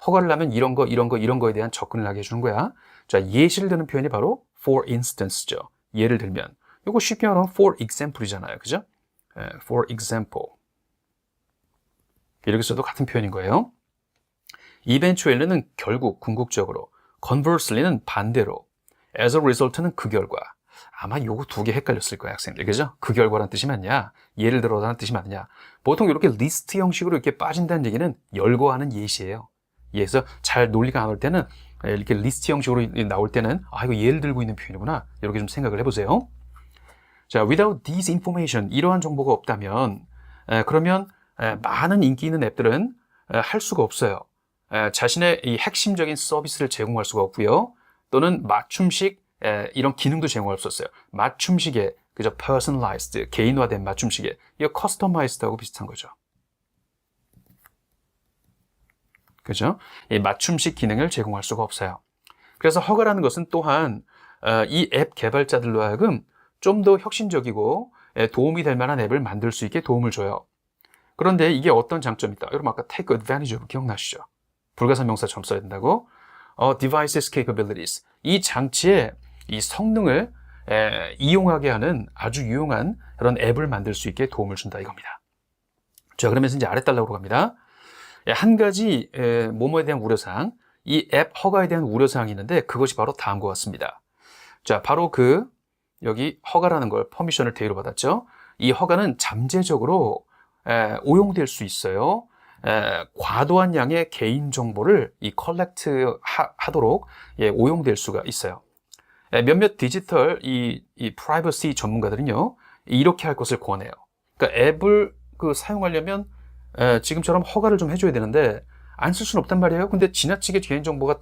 [SPEAKER 1] 허가를 하면 이런 거에 대한 접근을 하게 해주는 거야. 자, 예시를 드는 표현이 바로 for instance죠. 예를 들면. 이거 쉽게 말하면 for example이잖아요. 그죠? 예, for example. 이렇게 써도 같은 표현인 거예요. eventually는 결국, 궁극적으로. conversely는 반대로. as a result는 그 결과. 아마 요거 두 개 헷갈렸을 거예요, 학생들. 그죠? 그 결과란 뜻이 맞냐? 예를 들어라는 뜻이 맞냐? 보통 이렇게 리스트 형식으로 이렇게 빠진다는 얘기는 열거하는 예시예요. 예에서 잘 논리가 안 올 때는 이렇게 리스트 형식으로 나올 때는 이거 예를 들고 있는 표현이구나. 이렇게 좀 생각을 해보세요. 자, without this information, 이러한 정보가 없다면 그러면 많은 인기 있는 앱들은 할 수가 없어요. 자신의 이 핵심적인 서비스를 제공할 수가 없고요. 또는 맞춤식 이런 기능도 제공할 수 없어요. 맞춤식의 그죠? personalized, 개인화된 맞춤식의 이거 customized하고 비슷한 거죠. 그죠? 이 맞춤식 기능을 제공할 수가 없어요. 그래서 허가라는 것은 또한 이 앱 개발자들로 하여금 좀 더 혁신적이고 도움이 될 만한 앱을 만들 수 있게 도움을 줘요. 그런데 이게 어떤 장점이 있다? 여러분 아까 take advantage of 기억나시죠? 불가사명사처럼 써야 된다고. devices capabilities. 이 장치의 이 성능을 이용하게 하는 아주 유용한 그런 앱을 만들 수 있게 도움을 준다 이겁니다. 자, 그러면서 이제 아래달락으로 갑니다. 한 가지 뭐뭐에 대한 우려사항, 이 앱 허가에 대한 우려사항이 있는데 그것이 바로 다음과 같습니다. 자, 바로 여기 허가라는 걸 퍼미션을 대의로 받았죠. 이 허가는 잠재적으로 오용될 수 있어요. 과도한 양의 개인정보를 이 컬렉트 하도록 오용될 수가 있어요. 몇몇 디지털 이 프라이버시 전문가들은요, 이렇게 할 것을 권해요. 그러니까 앱을 사용하려면 지금처럼 허가를 좀 해줘야 되는데 안 쓸 수는 없단 말이에요. 근데 지나치게 개인정보가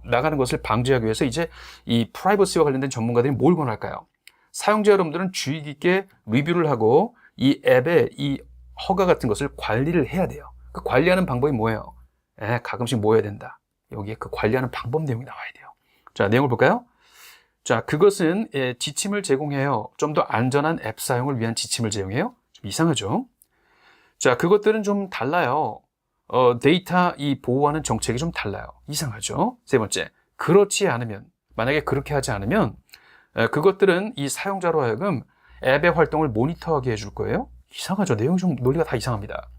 [SPEAKER 1] 나가는 것을 방지하기 위해서 이제 이 프라이버시와 관련된 전문가들이 뭘 권할까요? 사용자 여러분들은 주의 깊게 리뷰를 하고 이 앱의 이 허가 같은 것을 관리를 해야 돼요. 그 관리하는 방법이 뭐예요? 가끔씩 뭐 해야 된다. 여기에 그 관리하는 방법 내용이 나와야 돼요. 자, 내용을 볼까요? 자, 그것은 지침을 제공해요. 좀 더 안전한 앱 사용을 위한 지침을 제공해요. 좀 이상하죠? 자, 그것들은 좀 달라요. 데이터 이 보호하는 정책이 좀 달라요. 이상하죠? 세 번째, 그렇지 않으면, 만약에 그렇게 하지 않으면 그것들은 이 사용자로 하여금 앱의 활동을 모니터하게 해줄 거예요. 이상하죠? 내용이 좀 논리가 다 이상합니다.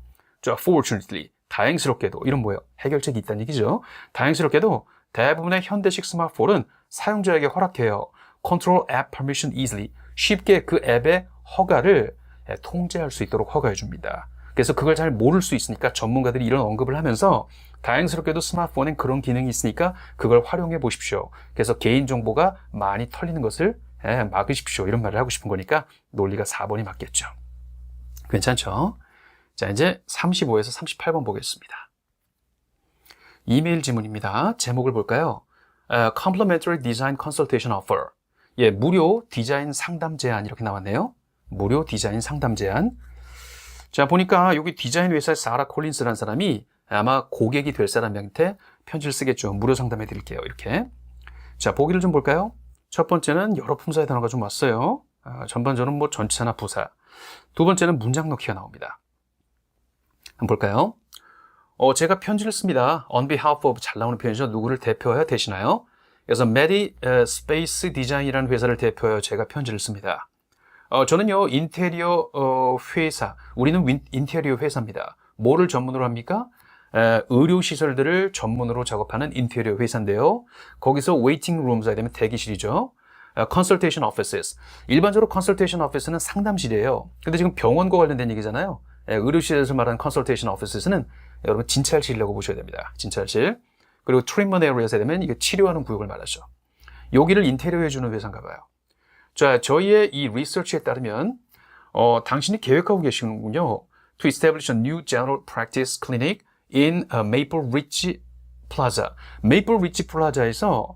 [SPEAKER 1] 자, fortunately, 다행스럽게도 이런 뭐예요? 해결책이 있다는 얘기죠. 다행스럽게도 대부분의 현대식 스마트폰은 사용자에게 허락해요. Control app permission easily. 쉽게 그 앱의 허가를 통제할 수 있도록 허가해 줍니다. 그래서 그걸 잘 모를 수 있으니까 전문가들이 이런 언급을 하면서 다행스럽게도 스마트폰엔 그런 기능이 있으니까 그걸 활용해 보십시오. 그래서 개인정보가 많이 털리는 것을 막으십시오. 이런 말을 하고 싶은 거니까 논리가 4번이 맞겠죠. 괜찮죠? 자, 이제 35에서 38번 보겠습니다. 이메일 지문입니다. 제목을 볼까요? Complimentary Design Consultation Offer. 예, 무료 디자인 상담 제안 이렇게 나왔네요. 무료 디자인 상담 제안. 자, 보니까 여기 디자인 회사의 사라 콜린스라는 사람이 아마 고객이 될 사람한테 편지를 쓰겠죠. 무료 상담해 드릴게요. 이렇게. 자, 보기를 좀 볼까요? 첫 번째는 여러 품사의 단어가 좀 왔어요. 전반적으로는 뭐 전치사나 부사. 두 번째는 문장 넣기가 나옵니다. 한번 볼까요? 제가 편지를 씁니다. On behalf of 잘 나오는 표현이죠. 누구를 대표하여 대신하여. 그래서 Medi Space Design이라는 회사를 대표하여 제가 편지를 씁니다. 저는요, 인테리어 회사, 우리는 인테리어 회사입니다. 뭐를 전문으로 합니까? 의료시설들을 전문으로 작업하는 인테리어 회사인데요. 거기서 waiting rooms가 되면 대기실이죠. consultation offices. 일반적으로 consultation office는 상담실이에요. 근데 지금 병원과 관련된 얘기잖아요. 의료시설에서 말하는 consultation offices는 여러분 진찰실이라고 보셔야 됩니다. 진찰실. 그리고 treatment area에 되면 이게 치료하는 구역을 말하죠. 여기를 인테리어 해주는 회사인가 봐요. 자, 저희의 이 리서치에 따르면 당신이 계획하고 계시는군요. To establish a new general practice clinic in Maple Ridge Plaza. Maple Ridge Plaza에서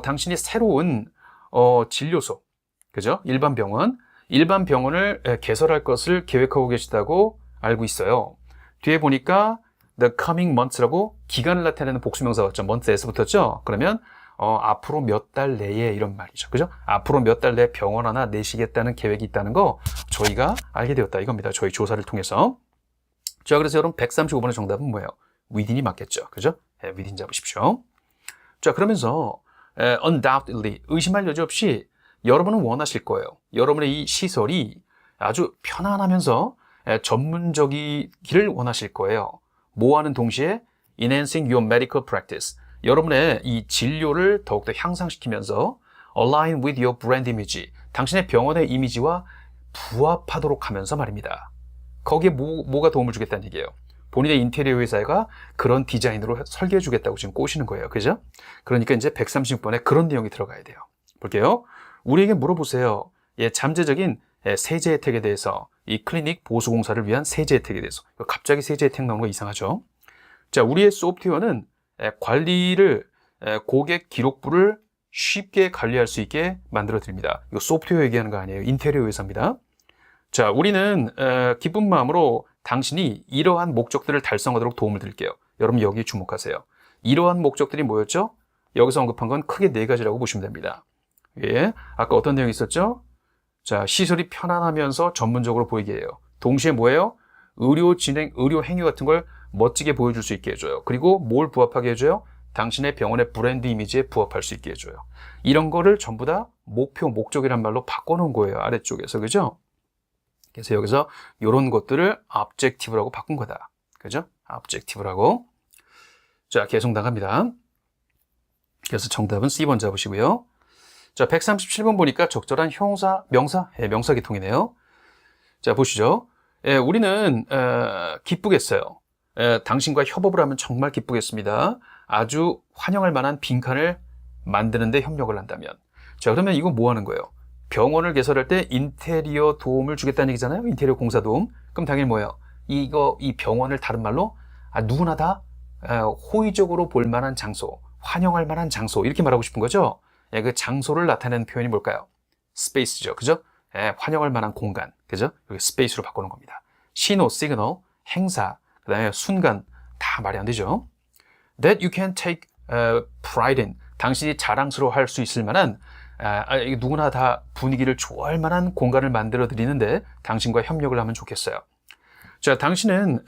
[SPEAKER 1] 당신이 새로운 진료소, 그죠? 일반 병원을 개설할 것을 계획하고 계시다고 알고 있어요. 뒤에 보니까 the coming months라고 기간을 나타내는 복수명사 왔죠. month에서 붙었죠. 그러면 앞으로 몇 달 내에 이런 말이죠. 그죠? 앞으로 몇 달 내에 병원 하나 내시겠다는 계획이 있다는 거 저희가 알게 되었다 이겁니다. 저희 조사를 통해서. 자, 그래서 여러분 135번의 정답은 뭐예요? within이 맞겠죠. 그죠? within 잡으십시오. 자, 그러면서 undoubtedly 의심할 여지 없이 여러분은 원하실 거예요. 여러분의 이 시설이 아주 편안하면서 전문적이기를 원하실 거예요. 뭐하는 동시에 enhancing your medical practice 여러분의 이 진료를 더욱더 향상시키면서 align with your brand image 당신의 병원의 이미지와 부합하도록 하면서 말입니다. 거기에 뭐가 도움을 주겠다는 얘기예요. 본인의 인테리어 회사가 그런 디자인으로 설계해 주겠다고 지금 꼬시는 거예요. 그죠? 그러니까 이제 136번에 그런 내용이 들어가야 돼요. 볼게요. 우리에게 물어보세요. 잠재적인 세제 혜택에 대해서 이 클리닉 보수공사를 위한 세제 혜택에 대해서 갑자기 세제 혜택 나오는 거 이상하죠? 자, 우리의 소프트웨어는 관리를 고객 기록부를 쉽게 관리할 수 있게 만들어 드립니다. 이거 소프트웨어 얘기하는 거 아니에요. 인테리어 회사입니다. 자, 우리는 기쁜 마음으로 당신이 이러한 목적들을 달성하도록 도움을 드릴게요. 여러분 여기에 주목하세요. 이러한 목적들이 뭐였죠? 여기서 언급한 건 크게 4가지라고 보시면 됩니다. 예, 아까 어떤 내용이 있었죠? 자, 시설이 편안하면서 전문적으로 보이게 해요. 동시에 뭐예요? 의료 행위 같은 걸 멋지게 보여줄 수 있게 해줘요. 그리고 뭘 부합하게 해줘요? 당신의 병원의 브랜드 이미지에 부합할 수 있게 해줘요. 이런 거를 전부 다 목적이란 말로 바꿔놓은 거예요. 아래쪽에서. 그죠? 그래서 여기서 이런 것들을 objective라고 바꾼 거다. 그죠? objective라고. 자, 계속 나갑니다. 그래서 정답은 C번 잡으시고요. 자, 137번 보니까 적절한 명사 계통이네요. 자, 보시죠. 우리는 기쁘겠어요. 당신과 협업을 하면 정말 기쁘겠습니다. 아주 환영할 만한 빈칸을 만드는데 협력을 한다면. 자, 그러면 이거 뭐 하는 거예요? 병원을 개설할 때 인테리어 도움을 주겠다는 얘기잖아요. 인테리어 공사 도움. 그럼 당연히 뭐예요? 이 병원을 다른 말로 누구나 다 호의적으로 볼 만한 장소, 환영할 만한 장소 이렇게 말하고 싶은 거죠. 그 장소를 나타내는 표현이 뭘까요? 스페이스죠. 그죠? 환영할 만한 공간. 그죠? 여기 스페이스로 바꾸는 겁니다. 신호, 시그널, 행사, 그 다음에 순간 다 말이 안 되죠. That you can take pride in. 당신이 자랑스러워할 수 있을 만한 누구나 다 분위기를 좋아할 만한 공간을 만들어 드리는데 당신과 협력을 하면 좋겠어요. 자, 당신은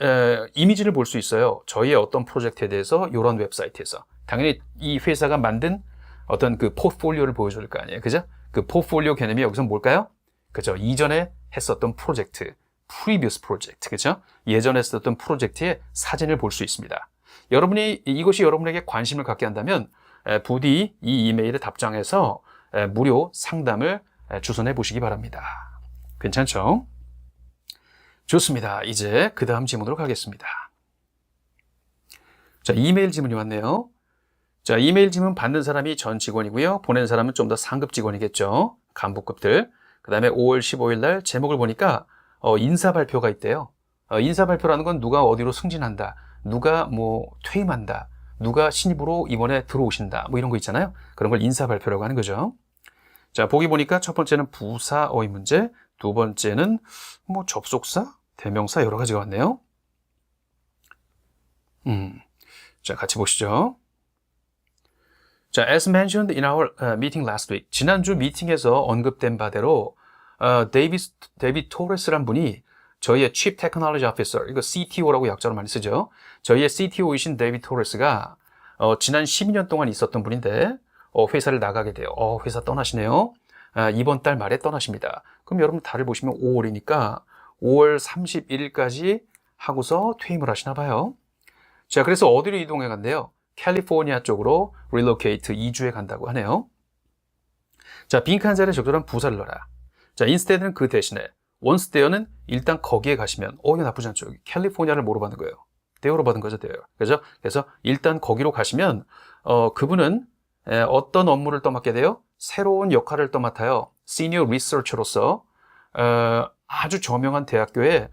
[SPEAKER 1] 이미지를 볼 수 있어요. 저희의 어떤 프로젝트에 대해서 이런 웹사이트에서. 당연히 이 회사가 만든 어떤 그 포트폴리오를 보여줄 거 아니에요. 그죠? 그 포트폴리오 개념이 여기서 뭘까요? 그죠? 이전에 했었던 프로젝트, previous project. 그죠? 예전에 했었던 프로젝트의 사진을 볼 수 있습니다. 이것이 여러분에게 관심을 갖게 한다면 부디 이 이메일에 답장해서 무료 상담을 주선해 보시기 바랍니다. 괜찮죠? 좋습니다. 이제 그 다음 질문으로 가겠습니다. 자, 이메일 질문이 왔네요. 자, 이메일 질문 받는 사람이 전 직원이고요. 보내는 사람은 좀 더 상급 직원이겠죠. 간부급들. 그 다음에 5월 15일 날 제목을 보니까 인사 발표가 있대요. 인사 발표라는 건 누가 어디로 승진한다. 누가 퇴임한다. 누가 신입으로 이번에 들어오신다. 이런 거 있잖아요. 그런 걸 인사 발표라고 하는 거죠. 자, 보기 보니까 첫 번째는 부사 어휘 문제, 두 번째는 접속사, 대명사 여러 가지가 왔네요. 자, 같이 보시죠. 자, as mentioned in our meeting last week. 지난주 미팅에서 언급된 바대로 데이빗 토레스란 분이 저희의 Chief Technology Officer, 이거 CTO라고 약자로 많이 쓰죠. 저희의 CTO이신 데이빗 토레스가 지난 12년 동안 있었던 분인데 회사를 나가게 돼요. 회사 떠나시네요. 이번 달 말에 떠나십니다. 그럼 여러분 달을 보시면 5월이니까 5월 31일까지 하고서 퇴임을 하시나 봐요. 자, 그래서 어디로 이동해 간대요? 캘리포니아 쪽으로 relocate, 이주해 간다고 하네요. 자, 빈칸 자리에 적절한 부사를 넣어라. 자, instead는 그 대신에, once there는 일단 거기에 가시면, 이거 나쁘지 않죠. 캘리포니아를 뭐로 받는 거예요? there로 받은 거죠, there. 그죠? 그래서 일단 거기로 가시면, 그분은 어떤 업무를 떠맡게 돼요? 새로운 역할을 떠맡아요. 시니어 리서처로서 아주 저명한 대학교에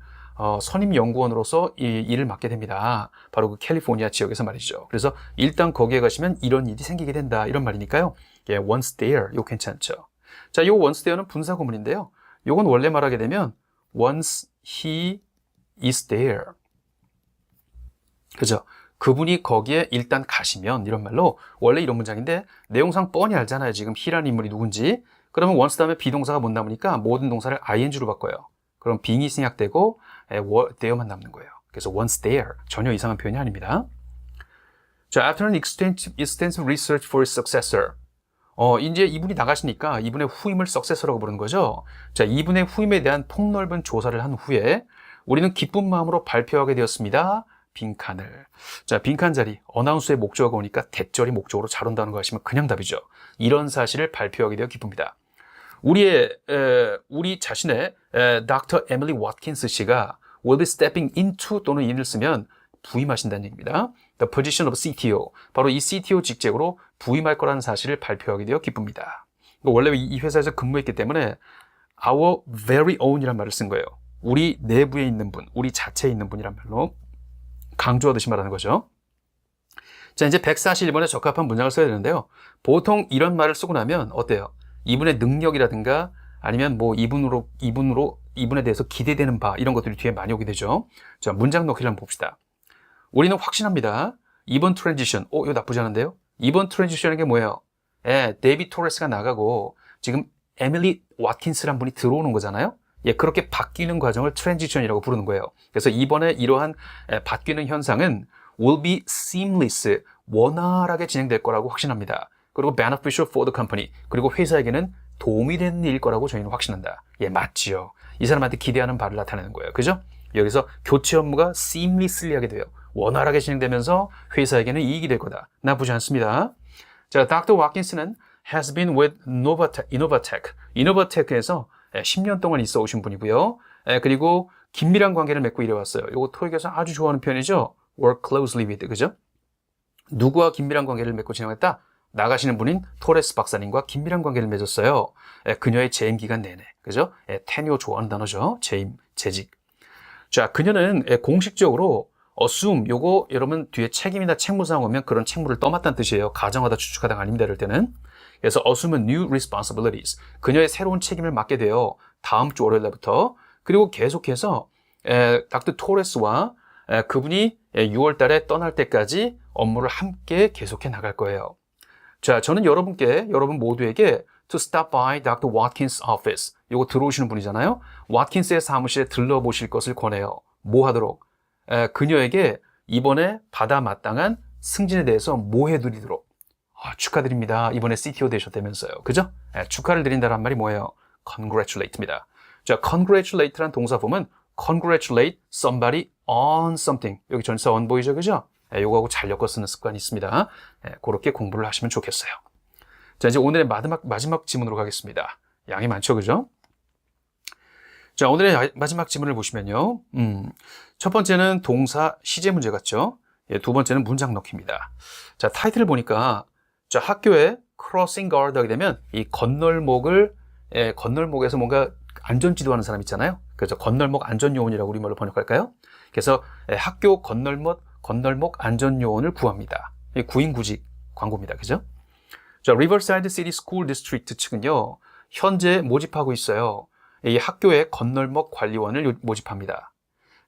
[SPEAKER 1] 선임 연구원으로서 이 일을 맡게 됩니다. 바로 그 캘리포니아 지역에서 말이죠. 그래서 일단 거기에 가시면 이런 일이 생기게 된다. 이런 말이니까요. 예, once there, 이거 괜찮죠. 자, 요 once there는 분사 구문인데요. 요건 원래 말하게 되면 once he is there. 그죠? 그분이 거기에 일단 가시면 이런 말로 원래 이런 문장인데 내용상 뻔히 알잖아요. 지금 he라는 인물이 누군지. 그러면 once 다음에 비동사가 못 남으니까 모든 동사를 ing로 바꿔요. 그럼 being이 생략되고 there만 남는 거예요. 그래서 once there 전혀 이상한 표현이 아닙니다. 자, after an extensive research for his successor. 이제 이분이 나가시니까 이분의 후임을 successor라고 부르는 거죠. 자, 이분의 후임에 대한 폭넓은 조사를 한 후에 우리는 기쁜 마음으로 발표하게 되었습니다. 빈칸을. 자, 빈칸 자리, 어나운스의 목적어가 오니까 대절이 목적으로 잘 온다는 거 하시면 그냥 답이죠. 이런 사실을 발표하게 되어 기쁩니다. 우리 자신의 Dr. Emily Watkins 씨가 will be stepping into 또는 in을 쓰면 부임하신다는 얘기입니다. The position of CTO. 바로 이 CTO 직책으로 부임할 거라는 사실을 발표하게 되어 기쁩니다. 원래 이 회사에서 근무했기 때문에 our very own이란 말을 쓴 거예요. 우리 내부에 있는 분, 우리 자체에 있는 분이란 말로 강조하듯이 말하는 거죠. 자, 이제 141번에 적합한 문장을 써야 되는데요. 보통 이런 말을 쓰고 나면 어때요? 이분의 능력이라든가 아니면 뭐 이분에 대해서 기대되는 바 이런 것들이 뒤에 많이 오게 되죠. 자, 문장 넣기를 한번 봅시다. 우리는 확신합니다. 이번 트랜지션, 이거 나쁘지 않은데요? 이번 트랜지션이 게 뭐예요? 데이비 토레스가 나가고 지금 에밀리 와킨스란 분이 들어오는 거잖아요? 그렇게 바뀌는 과정을 트랜지션이라고 부르는 거예요. 그래서 이번에 이러한 바뀌는 현상은 will be seamless, 원활하게 진행될 거라고 확신합니다. 그리고 beneficial for the company, 그리고 회사에게는 도움이 되는 일일 거라고 저희는 확신한다. 맞지요. 이 사람한테 기대하는 바를 나타내는 거예요. 그죠? 여기서 교체 업무가 seamlessly 하게 돼요. 원활하게 진행되면서 회사에게는 이익이 될 거다. 나쁘지 않습니다. 자, Dr. Watkins는 has been with Innovatech에서 10년 동안 있어 오신 분이고요. 그리고 긴밀한 관계를 맺고 이래왔어요. 이거 토익에서 아주 좋아하는 표현이죠. work closely with, 그죠? 누구와 긴밀한 관계를 맺고 진행했다? 나가시는 분인 토레스 박사님과 긴밀한 관계를 맺었어요. 그녀의 재임 기간 내내, 그죠? 테뉴어 좋아하는 단어죠. 재직. 자, 그녀는 공식적으로 assume, 요거 여러분 뒤에 책임이나 책무사항 오면 그런 책무를 떠맡다는 뜻이에요. 가정하다, 추측하다가 아닙니다. 이럴 때는. 그래서 assume new responsibilities. 그녀의 새로운 책임을 맡게 돼요. 다음 주 월요일 날부터. 그리고 계속해서 닥터 토레스와 그분이 6월 달에 떠날 때까지 업무를 함께 계속해 나갈 거예요. 자, 저는 여러분 모두에게 to stop by Dr. Watkins' office. 요거 들어오시는 분이잖아요. 와킨스의 사무실에 들러보실 것을 권해요. 뭐 하도록? 그녀에게 이번에 받아 마땅한 승진에 대해서 모해드리도록. 축하드립니다. 이번에 CTO 되셨다면서요. 그죠? 축하를 드린다는 말이 뭐예요? congratulate입니다. 자, congratulate란 동사 보면 congratulate somebody on something. 여기 전치사 on 보이죠? 그죠? 요거하고 잘 엮어 쓰는 습관이 있습니다. 그렇게 공부를 하시면 좋겠어요. 자, 이제 오늘의 마지막 지문으로 가겠습니다. 양이 많죠? 그죠? 자, 오늘의 마지막 지문을 보시면요. 첫 번째는 동사 시제 문제 같죠? 두 번째는 문장 넣기입니다. 자, 타이틀을 보니까 자, 학교에 crossing guard 하게 되면 이 건널목에서 뭔가 안전지도 하는 사람 있잖아요. 그래서 건널목 안전요원이라고 우리말로 번역할까요? 그래서 학교 건널목 안전요원을 구합니다. 구인구직 광고입니다. 그죠? 자, Riverside City School District 측은요, 현재 모집하고 있어요. 이 학교의 건널목 관리원을 모집합니다.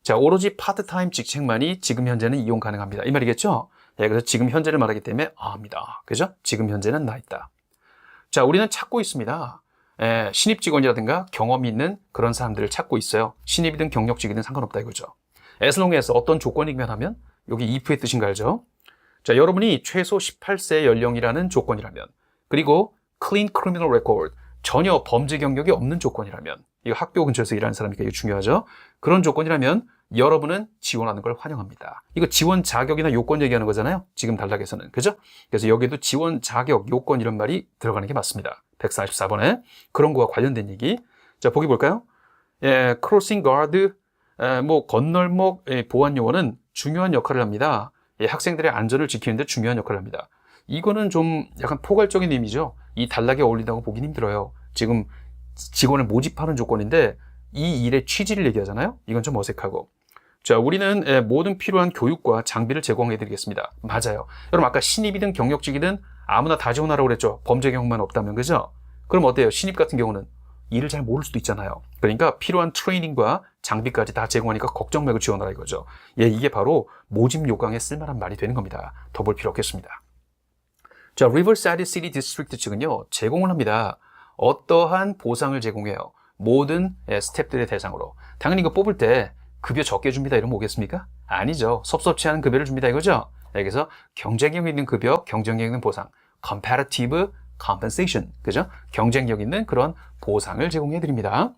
[SPEAKER 1] 자, 오로지 파트타임 직책만이 지금 현재는 이용 가능합니다. 이 말이겠죠? 그래서 지금 현재를 말하기 때문에 합니다. 그죠? 지금 현재는 나 있다. 자, 우리는 찾고 있습니다. 신입 직원이라든가 경험이 있는 그런 사람들을 찾고 있어요. 신입이든 경력직이든 상관없다 이거죠. as long as 어떤 조건이면 하면 여기 if의 뜻인 거 알죠? 자, 여러분이 최소 18세 연령이라는 조건이라면, 그리고 clean criminal record, 전혀 범죄 경력이 없는 조건이라면, 이거 학교 근처에서 일하는 사람이니까 이거 중요하죠. 그런 조건이라면 여러분은 지원하는 걸 환영합니다. 이거 지원 자격이나 요건 얘기하는 거잖아요. 지금 단락에서는. 그죠? 그래서 여기도 지원 자격, 요건 이런 말이 들어가는 게 맞습니다. 144번에 그런 거와 관련된 얘기. 자, 보기 볼까요? crossing guard, 건널목 보안 요원은 중요한 역할을 합니다. 학생들의 안전을 지키는데 중요한 역할을 합니다. 이거는 좀 약간 포괄적인 의미죠. 이 단락에 어울린다고 보긴 힘들어요. 지금 직원을 모집하는 조건인데 이 일의 취지를 얘기하잖아요. 이건 좀 어색하고. 자, 우리는 모든 필요한 교육과 장비를 제공해 드리겠습니다. 맞아요. 여러분 아까 신입이든 경력직이든 아무나 다 지원하라고 그랬죠. 범죄 경험만 없다면. 그죠? 그럼 어때요? 신입 같은 경우는 일을 잘 모를 수도 있잖아요. 그러니까 필요한 트레이닝과 장비까지 다 제공하니까 걱정 말고 지원하라 이거죠. 예, 이게 바로 모집 요강에 쓸만한 말이 되는 겁니다. 더 볼 필요 없겠습니다. 자, Riverside City District 측은요, 제공을 합니다. 어떠한 보상을 제공해요. 모든 스태프들의 대상으로. 당연히 이거 뽑을 때 급여 적게 줍니다. 이러면 오겠습니까? 아니죠. 섭섭치 않은 급여를 줍니다. 이거죠. 그래서 경쟁력 있는 급여, 경쟁력 있는 보상. Competitive compensation. 그죠? 경쟁력 있는 그런 보상을 제공해 드립니다.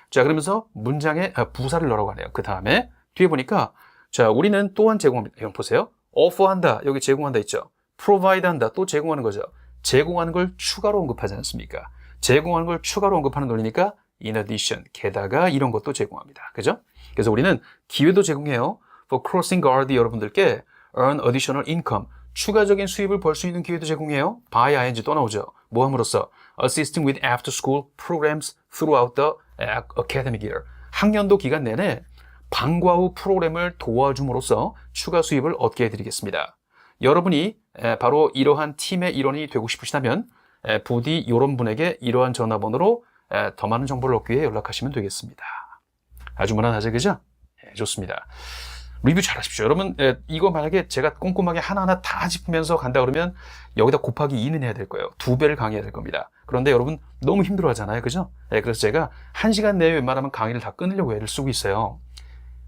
[SPEAKER 1] 자, 그러면서 문장에 부사를 넣으라고 하네요. 그 다음에 뒤에 보니까 자, 우리는 또한 제공합니다. 이건 보세요. offer한다. 여기 제공한다 있죠. provide 한다. 또 제공하는 거죠. 제공하는 걸 추가로 언급하지 않습니까? 제공하는 걸 추가로 언급하는 논리니까 in addition, 게다가 이런 것도 제공합니다. 그죠? 그래서 우리는 기회도 제공해요. For crossing guard 여러분들께 earn additional income, 추가적인 수입을 벌 수 있는 기회도 제공해요. by ing 또 나오죠. 뭐 함으로써 assisting with after school programs throughout the academic year. 학년도 기간 내내 방과 후 프로그램을 도와줌으로써 추가 수입을 얻게 해드리겠습니다. 여러분이 바로 이러한 팀의 일원이 되고 싶으시다면 부디 이런 분에게 이러한 전화번호로 더 많은 정보를 얻기 위해 연락하시면 되겠습니다. 아주 무난하죠, 그죠? 네, 좋습니다. 리뷰 잘 하십시오. 여러분, 이거 만약에 제가 꼼꼼하게 하나하나 다 짚으면서 간다 그러면 여기다 곱하기 2는 해야 될 거예요. 2배를 강의해야 될 겁니다. 그런데 여러분 너무 힘들어 하잖아요. 그죠? 네, 그래서 제가 1시간 내에 웬만하면 강의를 다 끊으려고 애를 쓰고 있어요.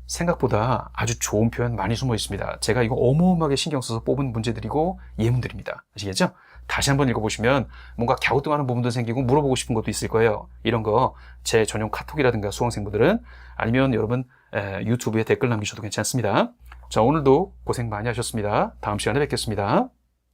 [SPEAKER 1] 생각보다 아주 좋은 표현 많이 숨어 있습니다. 제가 이거 어마어마하게 신경 써서 뽑은 문제들이고 예문들입니다. 아시겠죠? 다시 한번 읽어보시면 뭔가 갸우뚱하는 부분도 생기고 물어보고 싶은 것도 있을 거예요. 이런 거 제 전용 카톡이라든가 수강생분들은 아니면 여러분 유튜브에 댓글 남기셔도 괜찮습니다. 자, 오늘도 고생 많이 하셨습니다. 다음 시간에 뵙겠습니다.